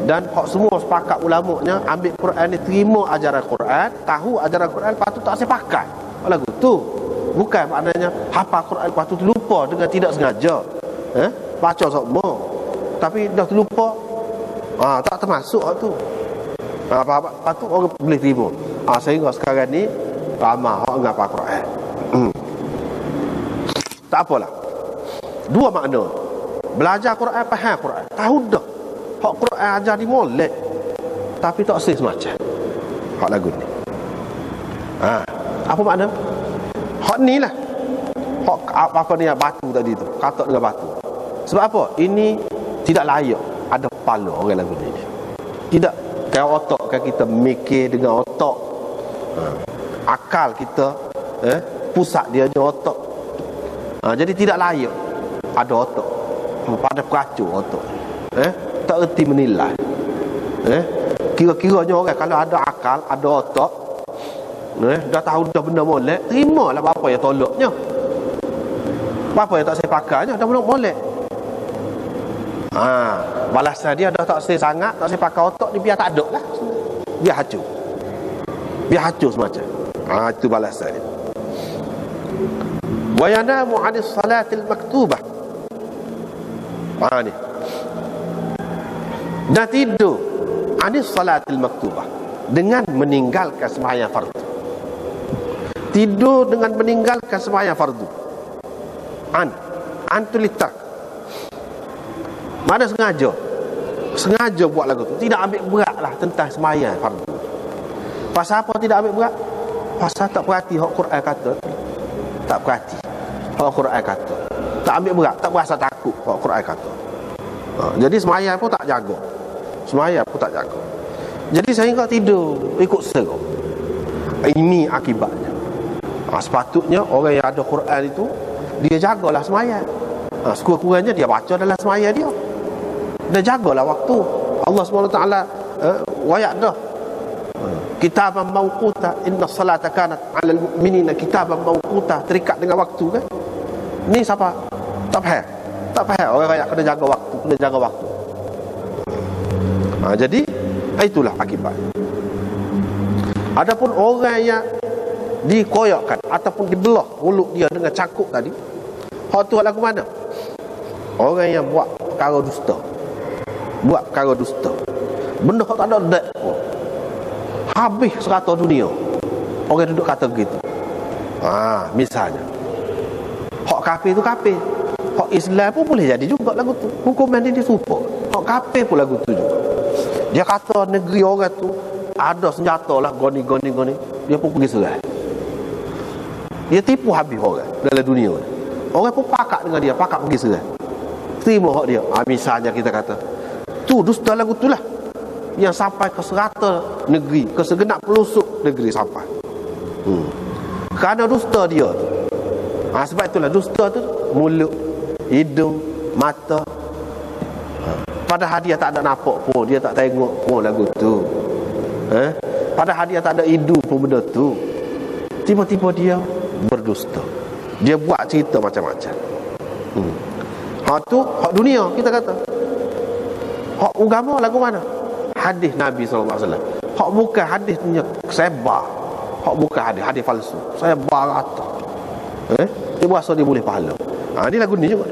Dan hak semua sepakat ulamanya ambil Quran ni, terima ajaran Quran, tahu ajaran Quran, lepas tu tak sepakat. Lagu tu bukan maknanya hafal Quran lepas tu terlupa dengan tidak sengaja. Baca semua tapi dah terlupa, tak termasuk hak tu. Lepas tu orang boleh terima. Sehingga sekarang ni ramai hak ngapal Quran. Tak apalah. Dua makna. Belajar Quran, faham Quran, tahu dah hak Quran ajar di molek, tapi tak sih semacam hak lagu ni. Apa makna? Hak ni lah. Hak apa ni batu tadi tu, katak dengan batu. Sebab apa? Ini tidak layak ada kepala orang lagu ni. Tidak kayak otak kan, kita mikir dengan otak. Akal kita pusat dia je otak. Jadi tidak layak ada otak. Pada peracur otak. Tak erti menilai. Kira-kiranya orang kalau ada akal, ada otak, dah tahu dah benda molek, terimalah apa yang tolaknya, apa yang tak saya pakainya, dah belum molek. Balasan dia dah tak saya sangat, tak saya pakai otak ni, biar tak ada lah, biar hancur, biar hancur semacam. Itu balasan dia. Wa yanamu 'anis salatil maktubah. Ni dan tidur anis salatil maktubah, dengan meninggalkan sembahyang fardu. Tidur dengan meninggalkan sembahyang fardu. Antulitak. Mana sengaja buat lagu tu. Tidak ambil berat lah tentang sembahyang fardu. Pasal apa tidak ambil berat? Pasal tak perhati hak Quran kata. Tak perhati hak Quran kata. Tak ambil berat, tak berasa takut hak Quran kata. Jadi sembahyang pun tak jaga. Jadi sehingga tidur ikut serong. Ini akibatnya. Sepatutnya orang yang ada Quran itu, dia jagalah sembahyang. Sekurang-kurangnya dia baca dalam sembahyang dia. Dia jagalah waktu. Allah SWT wayak dah. Kitaban mawquta, inna salata kanat 'alal mu'minina kitaban mawquta, terikat dengan waktu kan. Ni siapa? Tak faham. Orang rakyat kena jaga waktu. Jadi itulah akibat. Adapun orang yang dikoyakkan ataupun dibelah mulut dia dengan cakuk tadi, hak tu lagu mana? Orang yang buat perkara dusta. Benda hak tak ada dak pun. Habis serata dunia. Orang duduk kata begitu. Misalnya hak kafir tu kafir. Hak Islam pun boleh jadi juga lagu tu. Hukuman dia serupa. Hak kafir pun lagu tu juga. Dia kata negeri orang tu ada senjata lah, goni. Dia pun pergi serang. Dia tipu habis orang dalam dunia. Orang pun pakat dengan dia, pakat pergi serang. Terima hak dia. Misalnya kita kata tu dusta lagu tu lah, yang sampai ke serata negeri, ke segenap pelosok negeri sampai. Kerana dusta dia tu. Sebab itulah dusta tu mulut, hidung, mata. Padahal dia tak ada nampak pun, dia tak tengok pun lagu tu. Padahal dia tak ada hidung pun benda tu. Tiba-tiba dia berdusta. Dia buat cerita macam-macam. Hak tu hak dunia kita kata. Hak agama lagu mana? Hadis Nabi SAW. Hak bukan hadis punya sebar. Hak bukan hadis palsu. Sebar rata. Dia berasa dia boleh pahala. Ni lagu ni juga.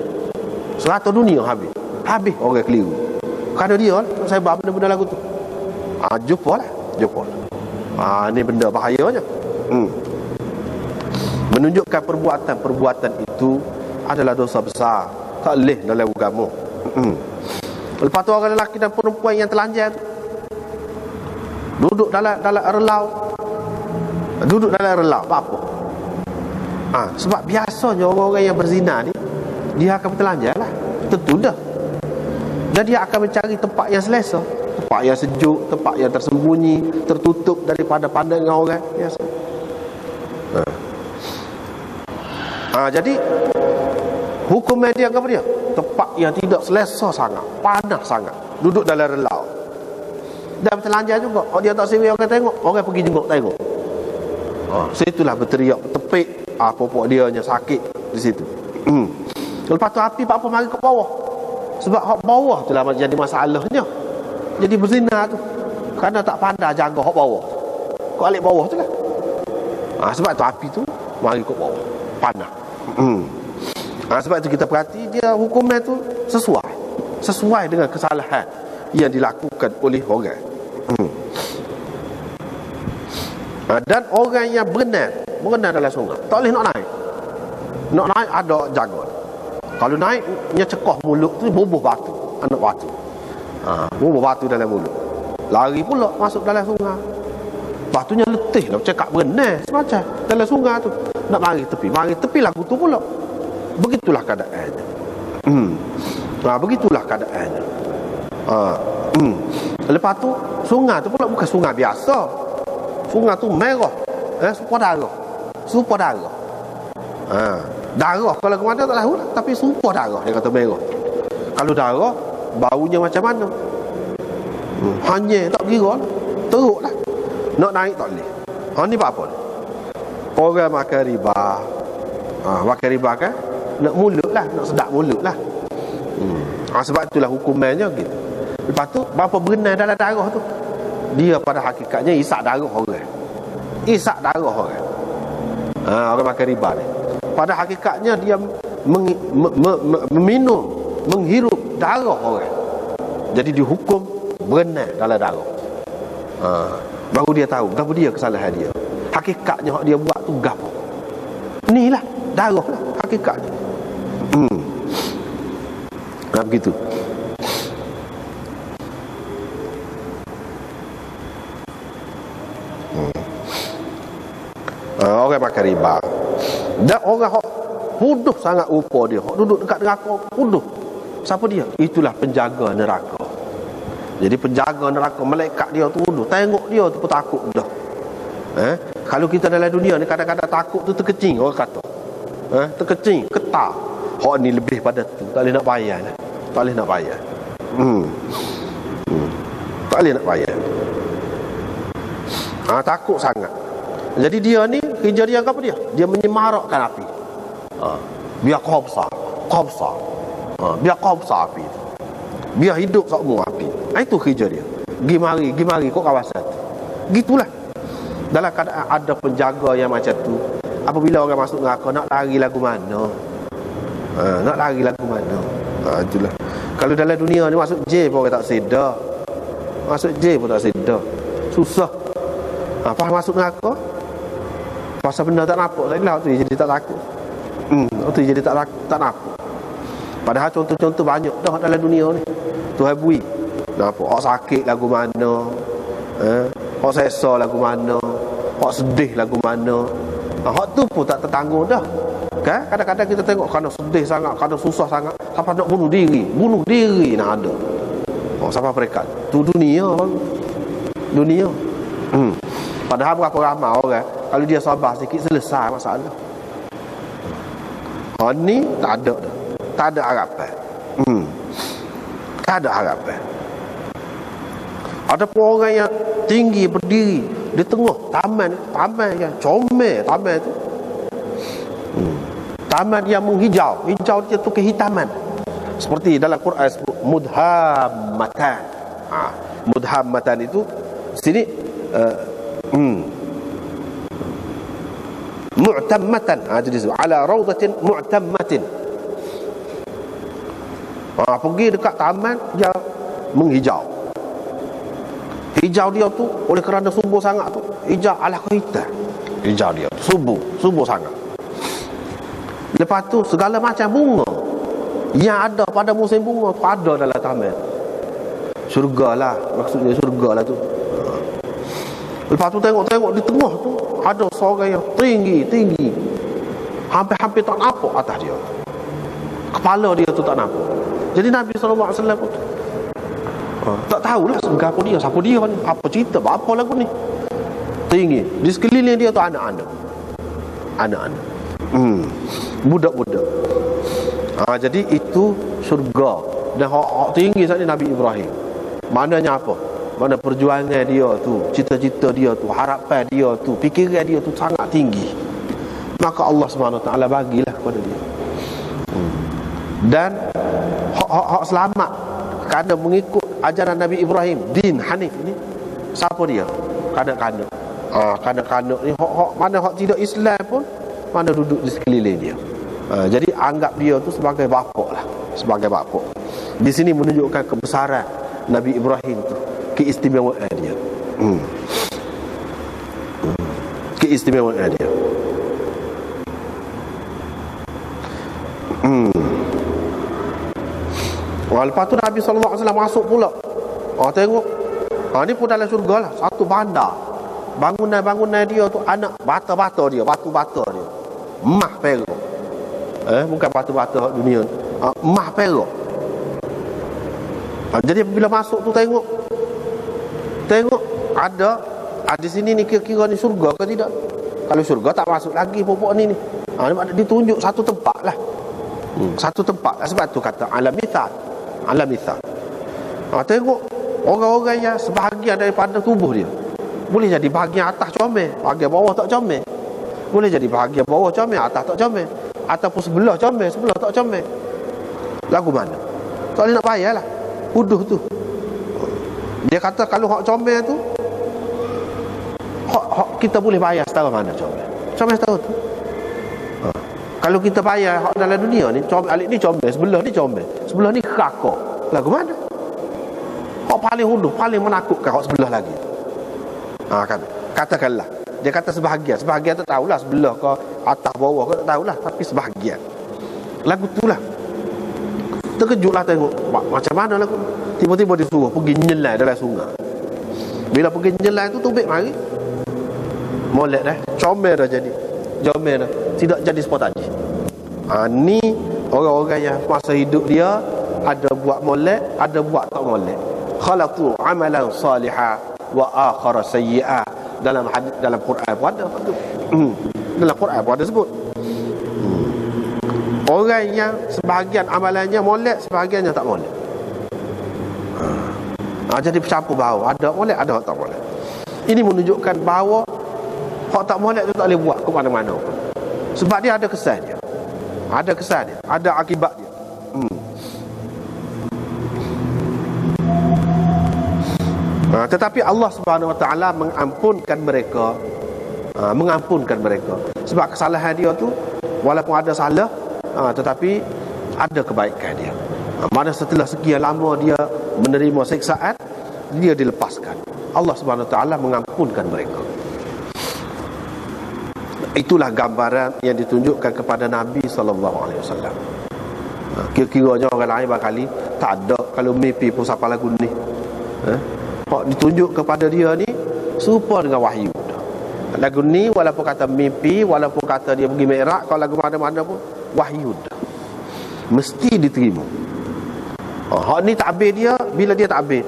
Serata dunia habis orang keliru. Kerana dia saya bawa benda-benda lagu tu. Jumpa lah. Ni benda bahayanya. Menunjukkan perbuatan itu adalah dosa besar. Tak boleh dalam agama. Lepas tu orang lelaki dan perempuan yang telanjang duduk dalam relau. Apa? Sebab biasanya orang-orang yang berzina ni, dia akan bertelanjang lah. Tentu dah. Dan dia akan mencari tempat yang selesa, tempat yang sejuk, tempat yang tersembunyi, tertutup daripada pandangan orang biasa. Jadi hukuman dia apa dia? Tempat yang tidak selesa sangat, panas sangat, duduk dalam relau. Dan bertelanjang juga. Dia tak sendiri orang tengok, orang pergi juga tengok. Situlah berteriak, bertepik. Popok dia hanya sakit di situ. Lepas tu api apa mari ke bawah. Sebab hak bawah tu lah jadi masalahnya. jadi berzina tu kerana tak pandai jaga hak bawah. Kau alik bawah tu lah. Sebab tu api tu mari kat bawah, panas. Sebab tu kita perhati dia hukuman tu sesuai dengan kesalahan yang dilakukan oleh orang. Dan orang yang berenang dalam sungai tak boleh nak naik ada jaga. Kalau naik nya cekah mulut tu bubuh batu, anak batu. Bubuh batu dalam mulut, lari pula masuk dalam sungai. Batunya letih lah, cakap berenang semacam dalam sungai tu. Nak mari tepi lagu tu pula. Begitulah keadaannya. Begitulah keadaannya. Lepas tu sungai tu pula bukan sungai biasa. Sungai tu merah, super darah. Darah kalau ke mana tak tahu lah, tapi super darah dia kata merah. Kalau darah baunya macam mana? Hanya tak kira lah. Teruk lah. Nak naik tak boleh. Ni apa ni? Orang makan riba. Makan riba kan nak mulut lah, nak sedap mulut lah. Sebab itulah hukumannya gitu. Lepas tu berapa berenang dalam darah tu, dia pada hakikatnya isap darah orang. Orang makan riba ni pada hakikatnya dia meminum, menghirup darah orang. Jadi dihukum berenang dalam darah. Baru dia tahu gapo dia kesalahan dia. Hakikatnya hak dia buat tu gapo. Inilah darah lah hakikatnya. Begitu. Orang makan riba. Dan orang hak bodoh sangat rupa dia, hak duduk dekat neraka bodoh. Siapa dia? Itulah penjaga neraka. Jadi penjaga neraka, malaikat dia tu bodoh. Tengok dia tu pun takut dah. Kalau kita dalam dunia ni kadang-kadang takut tu terkecing, orang kata. Terkecing, ketar. Hak ni lebih pada tu, tak boleh nak bayar lah. Tak boleh nak bayar. Tak boleh nak bayar. Takut sangat. Jadi dia ni kerja dia apa dia? Dia menyemarakkan api. Biar kau besar. Biar kau besar api. Biar hidup semua api. Itu kerja dia. Gi mari kau kawasan tu. Gitulah. Dalam keadaan ada penjaga yang macam tu, apabila orang masuk neraka nak lari lagu mana? Nak lari lagu mana? Itulah. Kalau dalam dunia ni masuk jail pun orang tak sedar. Susah. Pas masuk neraka pasal benda tak nampak lagi lah, tu jadi tak takut. Tu jadi tak nampak. Padahal contoh-contoh banyak dah dalam dunia ni. Tuhan bui nampak orang sakit lagu mana, orang sesa lagu mana, orang sedih lagu mana. Hak tu pun tak tertanggung dah. Kan? Kadang-kadang kita tengok kerana sedih sangat, kerana susah sangat, sampai nak bunuh diri nak ada. Sampai mereka tu dunia. Padahal berapa ramai orang kalau dia sabar sikit selesai masalah. Ni tak ada dah. Tak ada harapan. Tak ada harapan. Ada pun orang yang tinggi berdiri di tengah taman yang comel taman tu. Taman yang menghijau, hijau dia tu kehitaman. Seperti dalam Quran sebut mudhammatan. Mudhammatan itu sini mu'tammatan. Jadi ala rawdatin mu'tammatin. Pergi dekat taman dia menghijau. Hijau dia tu oleh kerana subur sangat tu, hijau ala hitam. Hijau dia subur sangat. Lepas tu segala macam bunga yang ada pada musim bunga tu ada dalam taman. Syurga lah, maksudnya syurga lah tu. Lepas tu tengok di tengah tu ada seorang yang tinggi, hampir tak nampak atas dia. Kepala dia tu tak nampak. Jadi Nabi SAW pun tak tahulah siapa dia ni, apa cerita, apa lagu ni. Tinggi, di sekeliling dia tu anak-anak. Budak-budak. Jadi itu syurga. Dan hak tinggi saat ni Nabi Ibrahim. Maknanya apa? Mana perjuangan dia tu, cita-cita dia tu, harapan dia tu, fikiran dia tu sangat tinggi. Maka Allah SWT bagilah kepada dia. Dan hak selamat kerana mengikut ajaran Nabi Ibrahim, din Hanif ni. Siapa dia? Kanak-kanak. Kanak-kanak ni mana hak tidak Islam pun mana duduk di sekeliling dia. Jadi anggap dia tu sebagai bapak lah, sebagai bapak. Di sini menunjukkan kebesaran Nabi Ibrahim tu, keistimewaan dia. Keistimewaan dia. Lepas tu Nabi SAW masuk pula. Tengok. Ni pun dalam syurga lah. Satu bandar. Bangunan-bangunan dia tu anak bata-bata dia, batu-bata dia. Emas perak. Bukan batu-bata dunia. Emas perak. Jadi bila masuk tu tengok ada di sini ni kira-kira ni syurga ke tidak? Kalau syurga tak masuk lagi pokok ni. Ditunjuk satu tempat lah. Satu tempat lah. Sebab tu kata alam mithal. Tengok orang-orang yang sebahagian daripada tubuh dia boleh jadi bahagian atas comel, bahagian bawah tak comel. Boleh jadi bahagian bawah comel, atas tak comel. Ataupun sebelah comel, sebelah tak comel. Lagu mana? Tak boleh nak bayar lah huduh tu. Dia kata kalau hak comel tu hak kita boleh bayar setara mana comel setara tu. Kalau kita bayar hak dalam dunia ni, alik ni comel, sebelah ni comel, sebelah ni kerakor. Lagu mana? Hak paling huduh, paling menakutkan hak sebelah lagi. Katakanlah dia kata sebahagian tak tahulah sebelah ke atas bawah ke tak tahulah, tapi sebahagian. Lagu tu lah. Terkejutlah tengok macam mana lagu. Tiba-tiba disuruh pergi nyelai dalam sungai. Bila pergi nyelai tu tubik mari. Molek dah, comel dah jadi. Jomel dah, tidak jadi seperti tadi. Ni orang-orang yang masa hidup dia ada buat molek, ada buat tak molek. Khalaqu amalan salihah wa akhara sayyi'ah. Dalam Quran pun ada tu. Dalam Quran pun ada sebut. Orang yang sebahagian amalannya molek, sebahagiannya tak molek. Jadi bercampur baur, ada molek, ada tak molek. Ini menunjukkan bahawa hak tak molek tu tak boleh buat ke mana-mana. Sebab dia ada kesan dia. Ada akibat dia. Tetapi Allah Subhanahu Wa Taala mengampunkan mereka. Sebab kesalahan dia tu walaupun ada salah, tetapi ada kebaikan dia. Mana setelah sekian lama dia menerima siksaan, dia dilepaskan. Allah Subhanahu Wa Taala mengampunkan mereka. Itulah gambaran yang ditunjukkan kepada Nabi SAW. Kira-kiranya orang lain barangkali tak ada kalau mimpi pun siapa lagu ni. Ditunjuk kepada dia ni serupa dengan wahyu. Lagu ni walaupun kata mimpi, walaupun kata dia pergi Mi'raj, kalau lagu mana-mana pun wahyu dah. Mesti diterima. Hak ni takbir dia, bila dia takbir,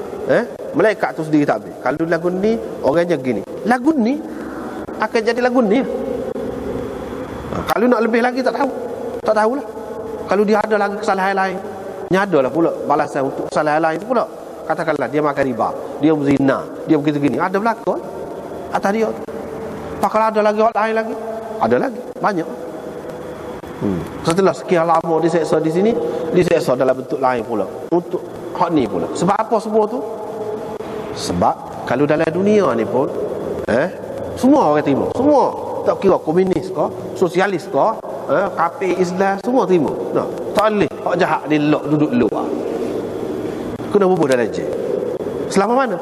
malaikat tu sendiri takbir. Kalau lagu ni orangnya gini. Lagu ni akan jadi lagu ni. Kalau nak lebih lagi tak tahulah. Kalau dia ada lagi kesalahan lain, nyadalah pula balasan untuk kesalahan lain tu pula. Katakanlah dia makan riba, dia berzina, dia begitu gini, ada berlaku atas dia. Kalau ada lagi orang lain lagi, ada lagi banyak. Setelah sekian lama diseksa di sini, diseksa dalam bentuk lain pula untuk hak ni pula. Sebab apa semua tu? Sebab kalau dalam dunia ni pun semua orang terima, semua. Tak kira komunis ke, sosialis ke, kafir, Islam, semua terima. Tak boleh hak jahat ni duduk luar. Kena bubuh dalam je. Selama mana?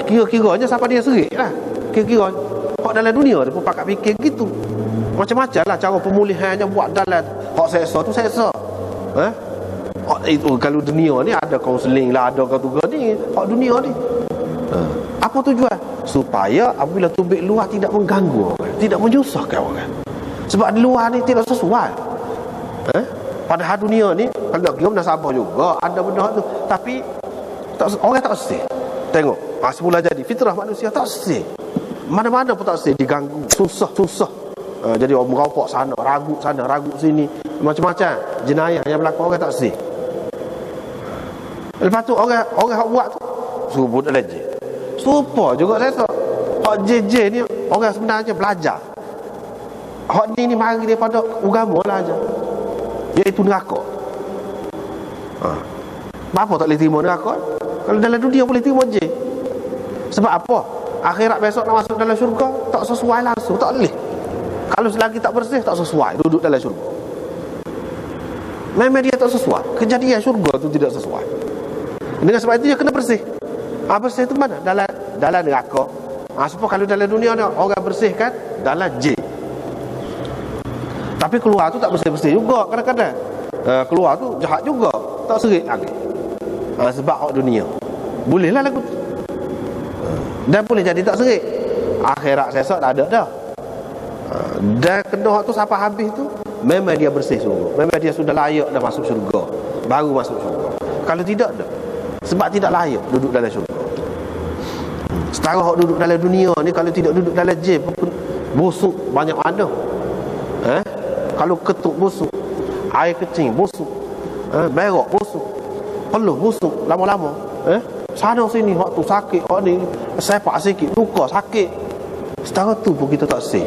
Kira-kiranya siapa dia serik lah. Kira-kira hak dalam dunia dia pun pakat fikir gitu. Macam-macam lah cara pemulihannya buat dalam hak seksa tu seksa. Kalau dunia ni ada kaunseling lah, ada kata ni, hak dunia ni. Apa tujuan? Supaya apabila tubik luar tidak mengganggu orang, tidak menyusahkan orang. Sebab di luar ni tidak sesuai. Padahal dunia ni kalau nak kira nasabah juga ada benda tu, tapi orang tak sih. Tengok, semula jadi fitrah manusia tak sih. Mana-mana pun tak sih diganggu, susah. Jadi orang merampok sana, ragu sini, macam-macam jenayah yang berlaku orang tak sih. Lepas tu orang hak buat tu sebut lagi. Supa juga saya tak. Hak JJ ni orang sebenarnya belajar. Hak ni mari daripada agama lah aja. Iaitu neraka. Apa tak boleh terima neraka? Kalau dalam dunia boleh terima je. Sebab apa? Akhirat besok nak masuk dalam syurga tak sesuai langsung, tak boleh. Kalau selagi tak bersih, tak sesuai duduk dalam syurga. Memang dia tak sesuai. Kejadian syurga tu tidak sesuai. Dengan sebab itu dia kena bersih. Bersih tu mana? Dalam neraka. Supaya kalau dalam dunia ni orang bersihkan dalam J. Tapi keluar tu tak bersih-bersih juga kadang-kadang. Keluar tu jahat juga, tak serik lagi. Sebab hak dunia. Bolehlah lagu tu. Dan boleh jadi tak serik. Akhirat sesat tak ada dah. Dan kena hak tu sampai habis tu memang dia bersih sungguh. Memang dia sudah layak dah masuk syurga. Baru masuk syurga. Kalau tidak dah. Sebab tidak layak duduk dalam syurga. Setara hak duduk dalam dunia ni, kalau tidak duduk dalam J, busuk banyak mana. Kalau ketuk busuk, air kecing busuk, berak busuk, peluh busuk lama-lama. Sana sini hak tu sakit, hak ni sepak sikit luka sakit. Setara tu pun kita tak sih.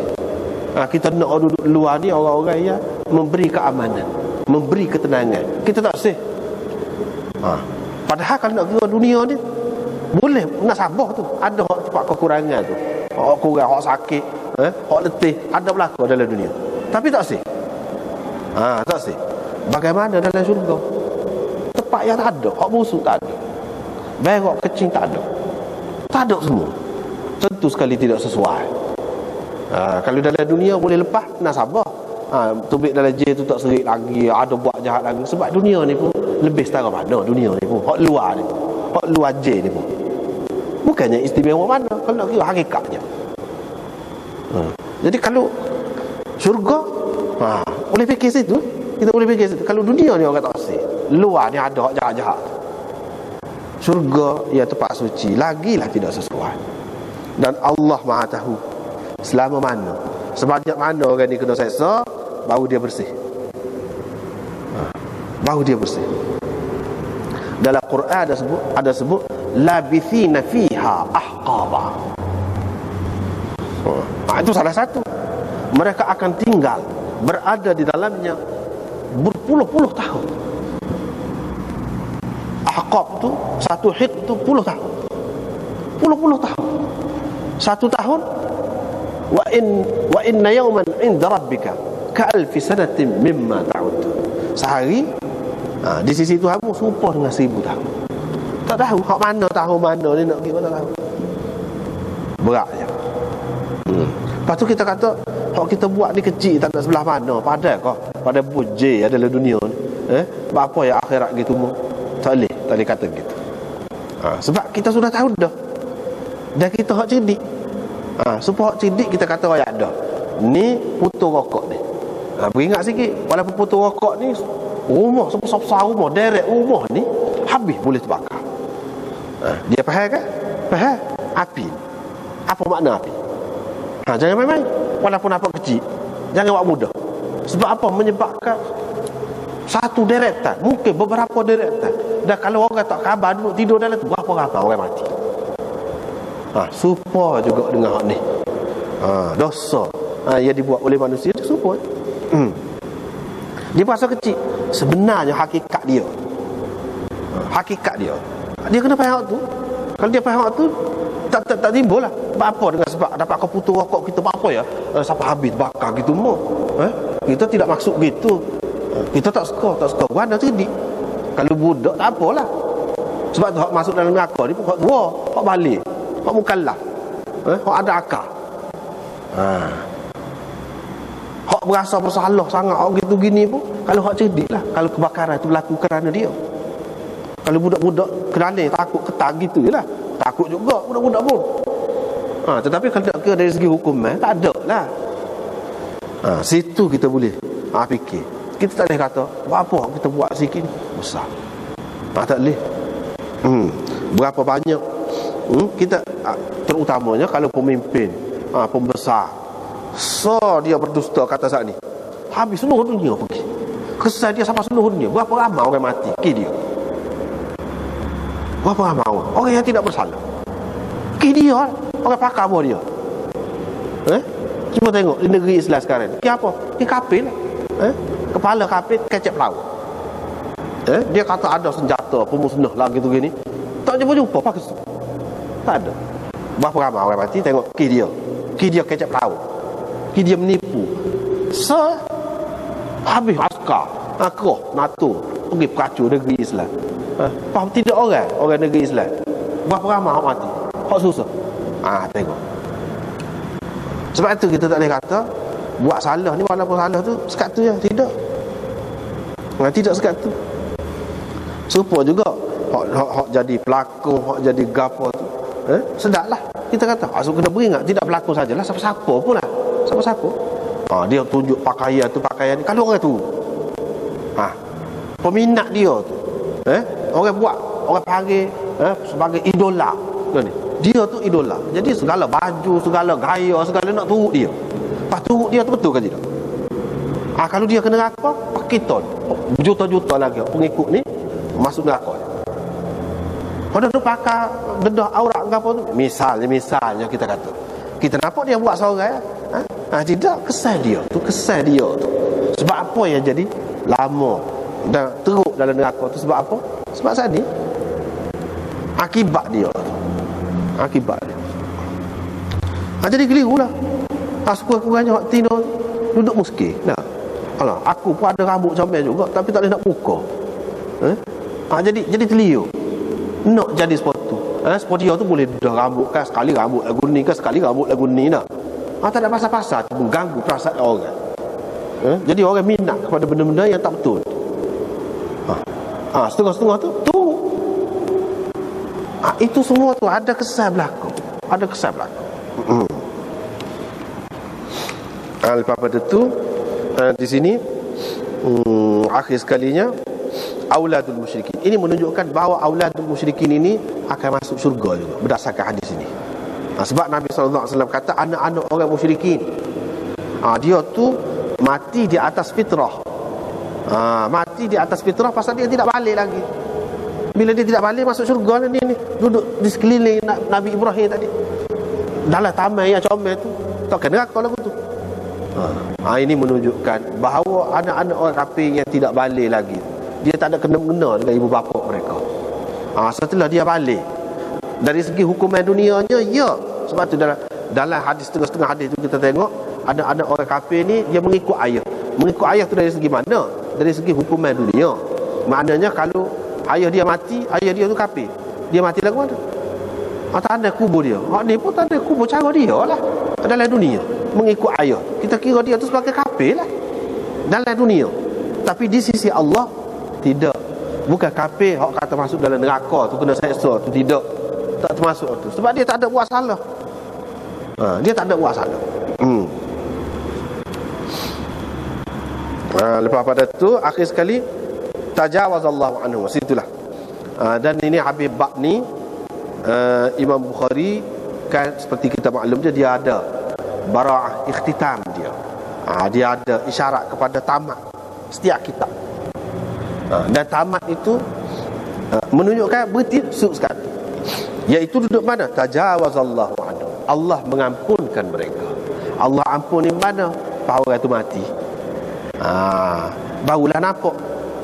Kita nak duduk luar ni orang-orang yang memberi keamanan, memberi ketenangan. Kita tak sih. Padahal kalau nak kira dunia ni boleh nak sabar tu. Ada hak tempat kekurangan tu. Hak kurang, hak sakit, hak letih, ada berlaku dalam dunia. Tapi tak sih. Tak sih. Bagaimana dalam syurga? Tempat yang tak ada, hak busuk tak ada. Berak kecing tak ada. Tak ada semua. Tentu sekali tidak sesuai. Kalau dalam dunia boleh lepas, nak sabar. Tubik dalam J tu tak serik lagi, ada buat jahat lagi. Sebab dunia ni pun lebih setara mana dunia ni pun. Hak luar ni pun. Hak luar J ni pun. Bukannya istimewa mana, kalau nak kira hakikatnya. Jadi kalau syurga, boleh fikir situ. Kita boleh fikir situ. Kalau dunia ni orang tak asing, luar ni ada hak jahat-jahat. Syurga ia tempat suci, lagilah tidak sesuai. Dan Allah Maha tahu selama mana, sebanyak mana orang ni kena seksa, baru dia bersih. Baru dia bersih. Dalam Quran ada sebut labithina fiha ahqaba. Itu salah satu. Mereka akan tinggal berada di dalamnya berpuluh-puluh tahun. Ahqab tu, satu hik tu puluh tahun. Puluh-puluh tahun. Satu tahun wa inna yawman 'inda rabbika ka'alfi sanatin mimma ta'ud. Sehari di sisi Tuhanmu serupa dengan 1000 tahun. Tak tahu hak mana tahun mana ni nak pergi mana tahu. Beratnya. Lepas tu kita kata hak kita buat ni kecil, tak nak sebelah mana. Padahal kau pada bujai adalah dunia ni. Apa yang akhirat gitu mu? Tak boleh kata gitu. Sebab kita sudah tahu dah. Dan kita hak cerdik. Supaya hak cerdik kita kata ayat dah. Ni putus rokok ni. Beringat sikit, walaupun putus rokok ni rumah sebesar-besar rumah, derek rumah ni habis boleh terbakar. Dia faham kan? Faham? Api. Apa makna api? Jangan main-main. Walaupun apa kecil, jangan buat mudah. Sebab apa? Menyebabkan satu deretan, mungkin beberapa deretan. Dan kalau orang tak khabar duduk tidur dalam tu, berapa ramai orang mati. Serupa juga dengan hak ni. Dosa yang dibuat oleh manusia itu serupa. Dia rasa kecil, sebenarnya hakikat dia. Hakikat dia. Dia kena faham tu. Kalau dia faham tu, tak timbul lah. Apa dengan sebab dapat kau putus rokok kita apa ya? Sampai habis bakar gitu mau. Kita tidak maksud gitu. Kita tak suka mana cerdik. Kalau budak tak apalah. Sebab tu hak masuk dalam neraka ni pun hak dua, hak balik, hak mukallaf. Hak ada akal. Hak berasa bersalah sangat hak gitu gini pun kalau hak cerdik lah. Kalau kebakaran tu berlaku kerana dia. Kalau budak-budak kerana takut ketat gitu je lah. Takut juga budak-budak pun. Tetapi kalau nak kira dari segi hukum tak ada lah. Situ kita boleh fikir. Kita tak boleh kata apa kita buat sikit ni besar. Tak boleh. Berapa banyak kita terutamanya kalau pemimpin, pembesar, dia berdusta kata saat ni, habis seluruh dunia pergi. Kesal dia sampai seluruh dunia. Berapa ramai orang mati ke dia? Berapa ramai orang yang tidak bersalah ke dia? Orang pakar buat dia. Cuba tengok di negeri Islam sekarang. Dia apa? Dia kafir lah. Kepala kafir kecep laut. Dia kata ada senjata pemusnah lah gitu gini. tak jumpa pakai susu. Tak ada. Berapa ramai orang mati tengok ki dia kecap perahu, ki dia menipu. Habis askar Akoh NATO pergi kacau negeri Islam. Faham tidak orang negeri Islam? Berapa ramai orang mati? Hak susah. Tengok. Sebab itu kita tak boleh kata buat salah ni walaupun salah tu sekat tu je. Tidak. Tidak sekat tu. Serupa juga hak jadi pelakon, hak jadi gapo tu. Sedaplah kita kata so kena beringat tidak pelakon sajalah, siapa-siapa pun lah. Siapa-siapa. Dia tunjuk pakaian ni kalau orang tu. Peminat dia tu. Orang buat, orang panggil sebagai idola. Dia tu idola. Jadi segala baju, segala gaya, segala nak turut dia. Lepas turut dia tu betul ke tidak? Kalau dia kena neraka, pakiton juta-juta lagi pengikut ni masuk neraka. Pada tu pakai dedah aurat ke apa tu, misalnya kita kata, kita nampak dia buat seorang tidak, kesal dia tu. Sebab apa yang jadi lama dan teruk dalam neraka tu? Sebab apa? Sebab saat ni akibat dia. Jadi keliru lah. Sekurang-kurangnya hak tino duduk muskil. Alah, aku pun ada rambut comel juga, tapi tak boleh nak buka. Jadi keliru. Nak jadi seperti tu. Seperti dia tu boleh dah rambut kan, sekali rambut lagu ni kan, sekali rambut lagu ni nak. Tak ada pasal-pasal tu mengganggu perasaan orang. Jadi orang minat kepada benda-benda yang tak betul. Setengah-setengah tu itu semua tu ada kesal berlaku. Lepas pada tu di sini akhir sekalinya auladul musyrikin. Ini menunjukkan bahawa auladul musyrikin ini akan masuk syurga juga berdasarkan hadis ini. Sebab Nabi SAW kata anak-anak orang musyrikin, dia tu mati di atas fitrah. Mati di atas fitrah pasal dia tidak balik lagi. Bila dia tidak balik masuk syurga ni duduk di sekeliling Nabi Ibrahim tadi dalam taman yang comel tu, tak kena neraka lagu tu. Ini menunjukkan bahawa anak-anak orang kafir yang tidak balik lagi, dia tak ada kena-mengena dengan ibu bapa mereka. Setelah dia balik, dari segi hukuman dunianya, ya. Sebab tu dalam hadis, setengah-setengah hadis tu kita tengok anak-anak orang kafir ni dia mengikut ayah. Mengikut ayah tu dari segi mana? Dari segi hukuman dunia. Maknanya kalau ayah dia mati, ayah dia tu kafir, dia mati lagu mana? Tak ada kubur dia. Ni pun tak ada kubur cara dia lah dalam dunia. Mengikut ayah, kita kira dia tu sebagai kafir lah dalam dunia. Tapi di sisi Allah tidak. Bukan kafir hak kata masuk dalam neraka tu kena seksa tu, tidak. Tak termasuk tu. Sebab dia tak ada buat salah. Dia tak ada buat salah. Lepas pada tu akhir sekali tajawazallahu anhu. Situlah. Dan ini habis bab ni Imam Bukhari kan seperti kita maklum dia ada bara'ah ikhtitam dia. Dia ada isyarat kepada tamat setiap kitab. Dan tamat itu menunjukkan berarti sekali, iaitu duduk mana? Tajawazallahu anhu. Allah mengampunkan mereka. Allah ampuni mana? Bahawa itu mati. Barulah nampak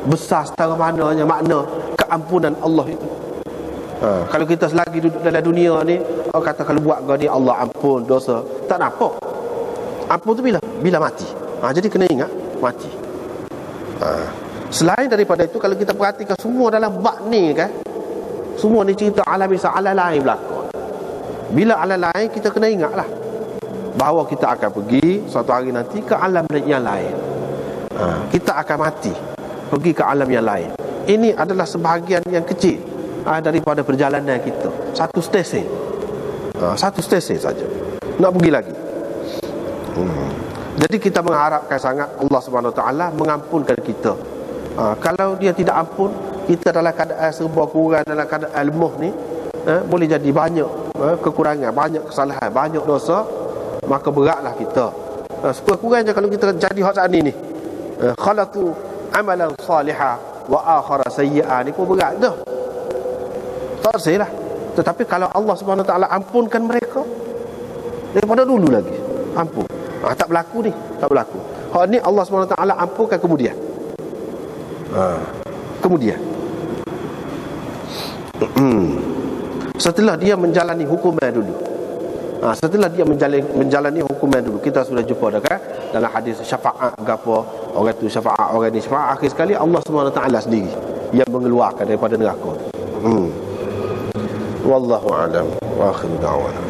besar setara mananya makna keampunan Allah itu. Kalau kita selagi duduk dalam dunia ni, orang kata kalau buat kau ni Allah ampun dosa, tak nampak. Ampun tu bila mati. Jadi kena ingat mati. Selain daripada itu, kalau kita perhatikan semua dalam bab ni kan, semua ni cerita alam bisa alam lain berlaku. Bila alam lain, kita kena ingatlah bahawa kita akan pergi suatu hari nanti ke alam yang lain. Kita akan mati, pergi ke alam yang lain. Ini adalah sebahagian yang kecil daripada perjalanan kita. Satu stesen saja, nak pergi lagi. Jadi kita mengharapkan sangat Allah Subhanahu Wa Taala mengampunkan kita. Kalau dia tidak ampun, kita dalam keadaan serba kurang, dalam keadaan lemah ni, boleh jadi banyak kekurangan, banyak kesalahan, banyak dosa, maka beratlah kita. Sekurang-kurangnya kalau kita jadi hak saat ni khalatu amalan salihah wa akhara sayyi'ah, ni pun berat dah. Tak salah. Tetapi kalau Allah Subhanahu Wa Taala ampunkan mereka daripada dulu lagi, ampun. Tak berlaku ni, tak berlaku. Hak ni Allah Subhanahu Wa Taala ampunkan kemudian. Kemudian Setelah dia menjalani hukuman dulu. Setelah dia menjalani hukuman dulu, kita sudah jumpa dah kan dalam hadis syafaat gapo, orang tu syafaat, orang ni syafaat, akhir sekali Allah SWT sendiri yang mengeluarkan daripada neraka. Wallahu a'lam wa akhiru da'wana.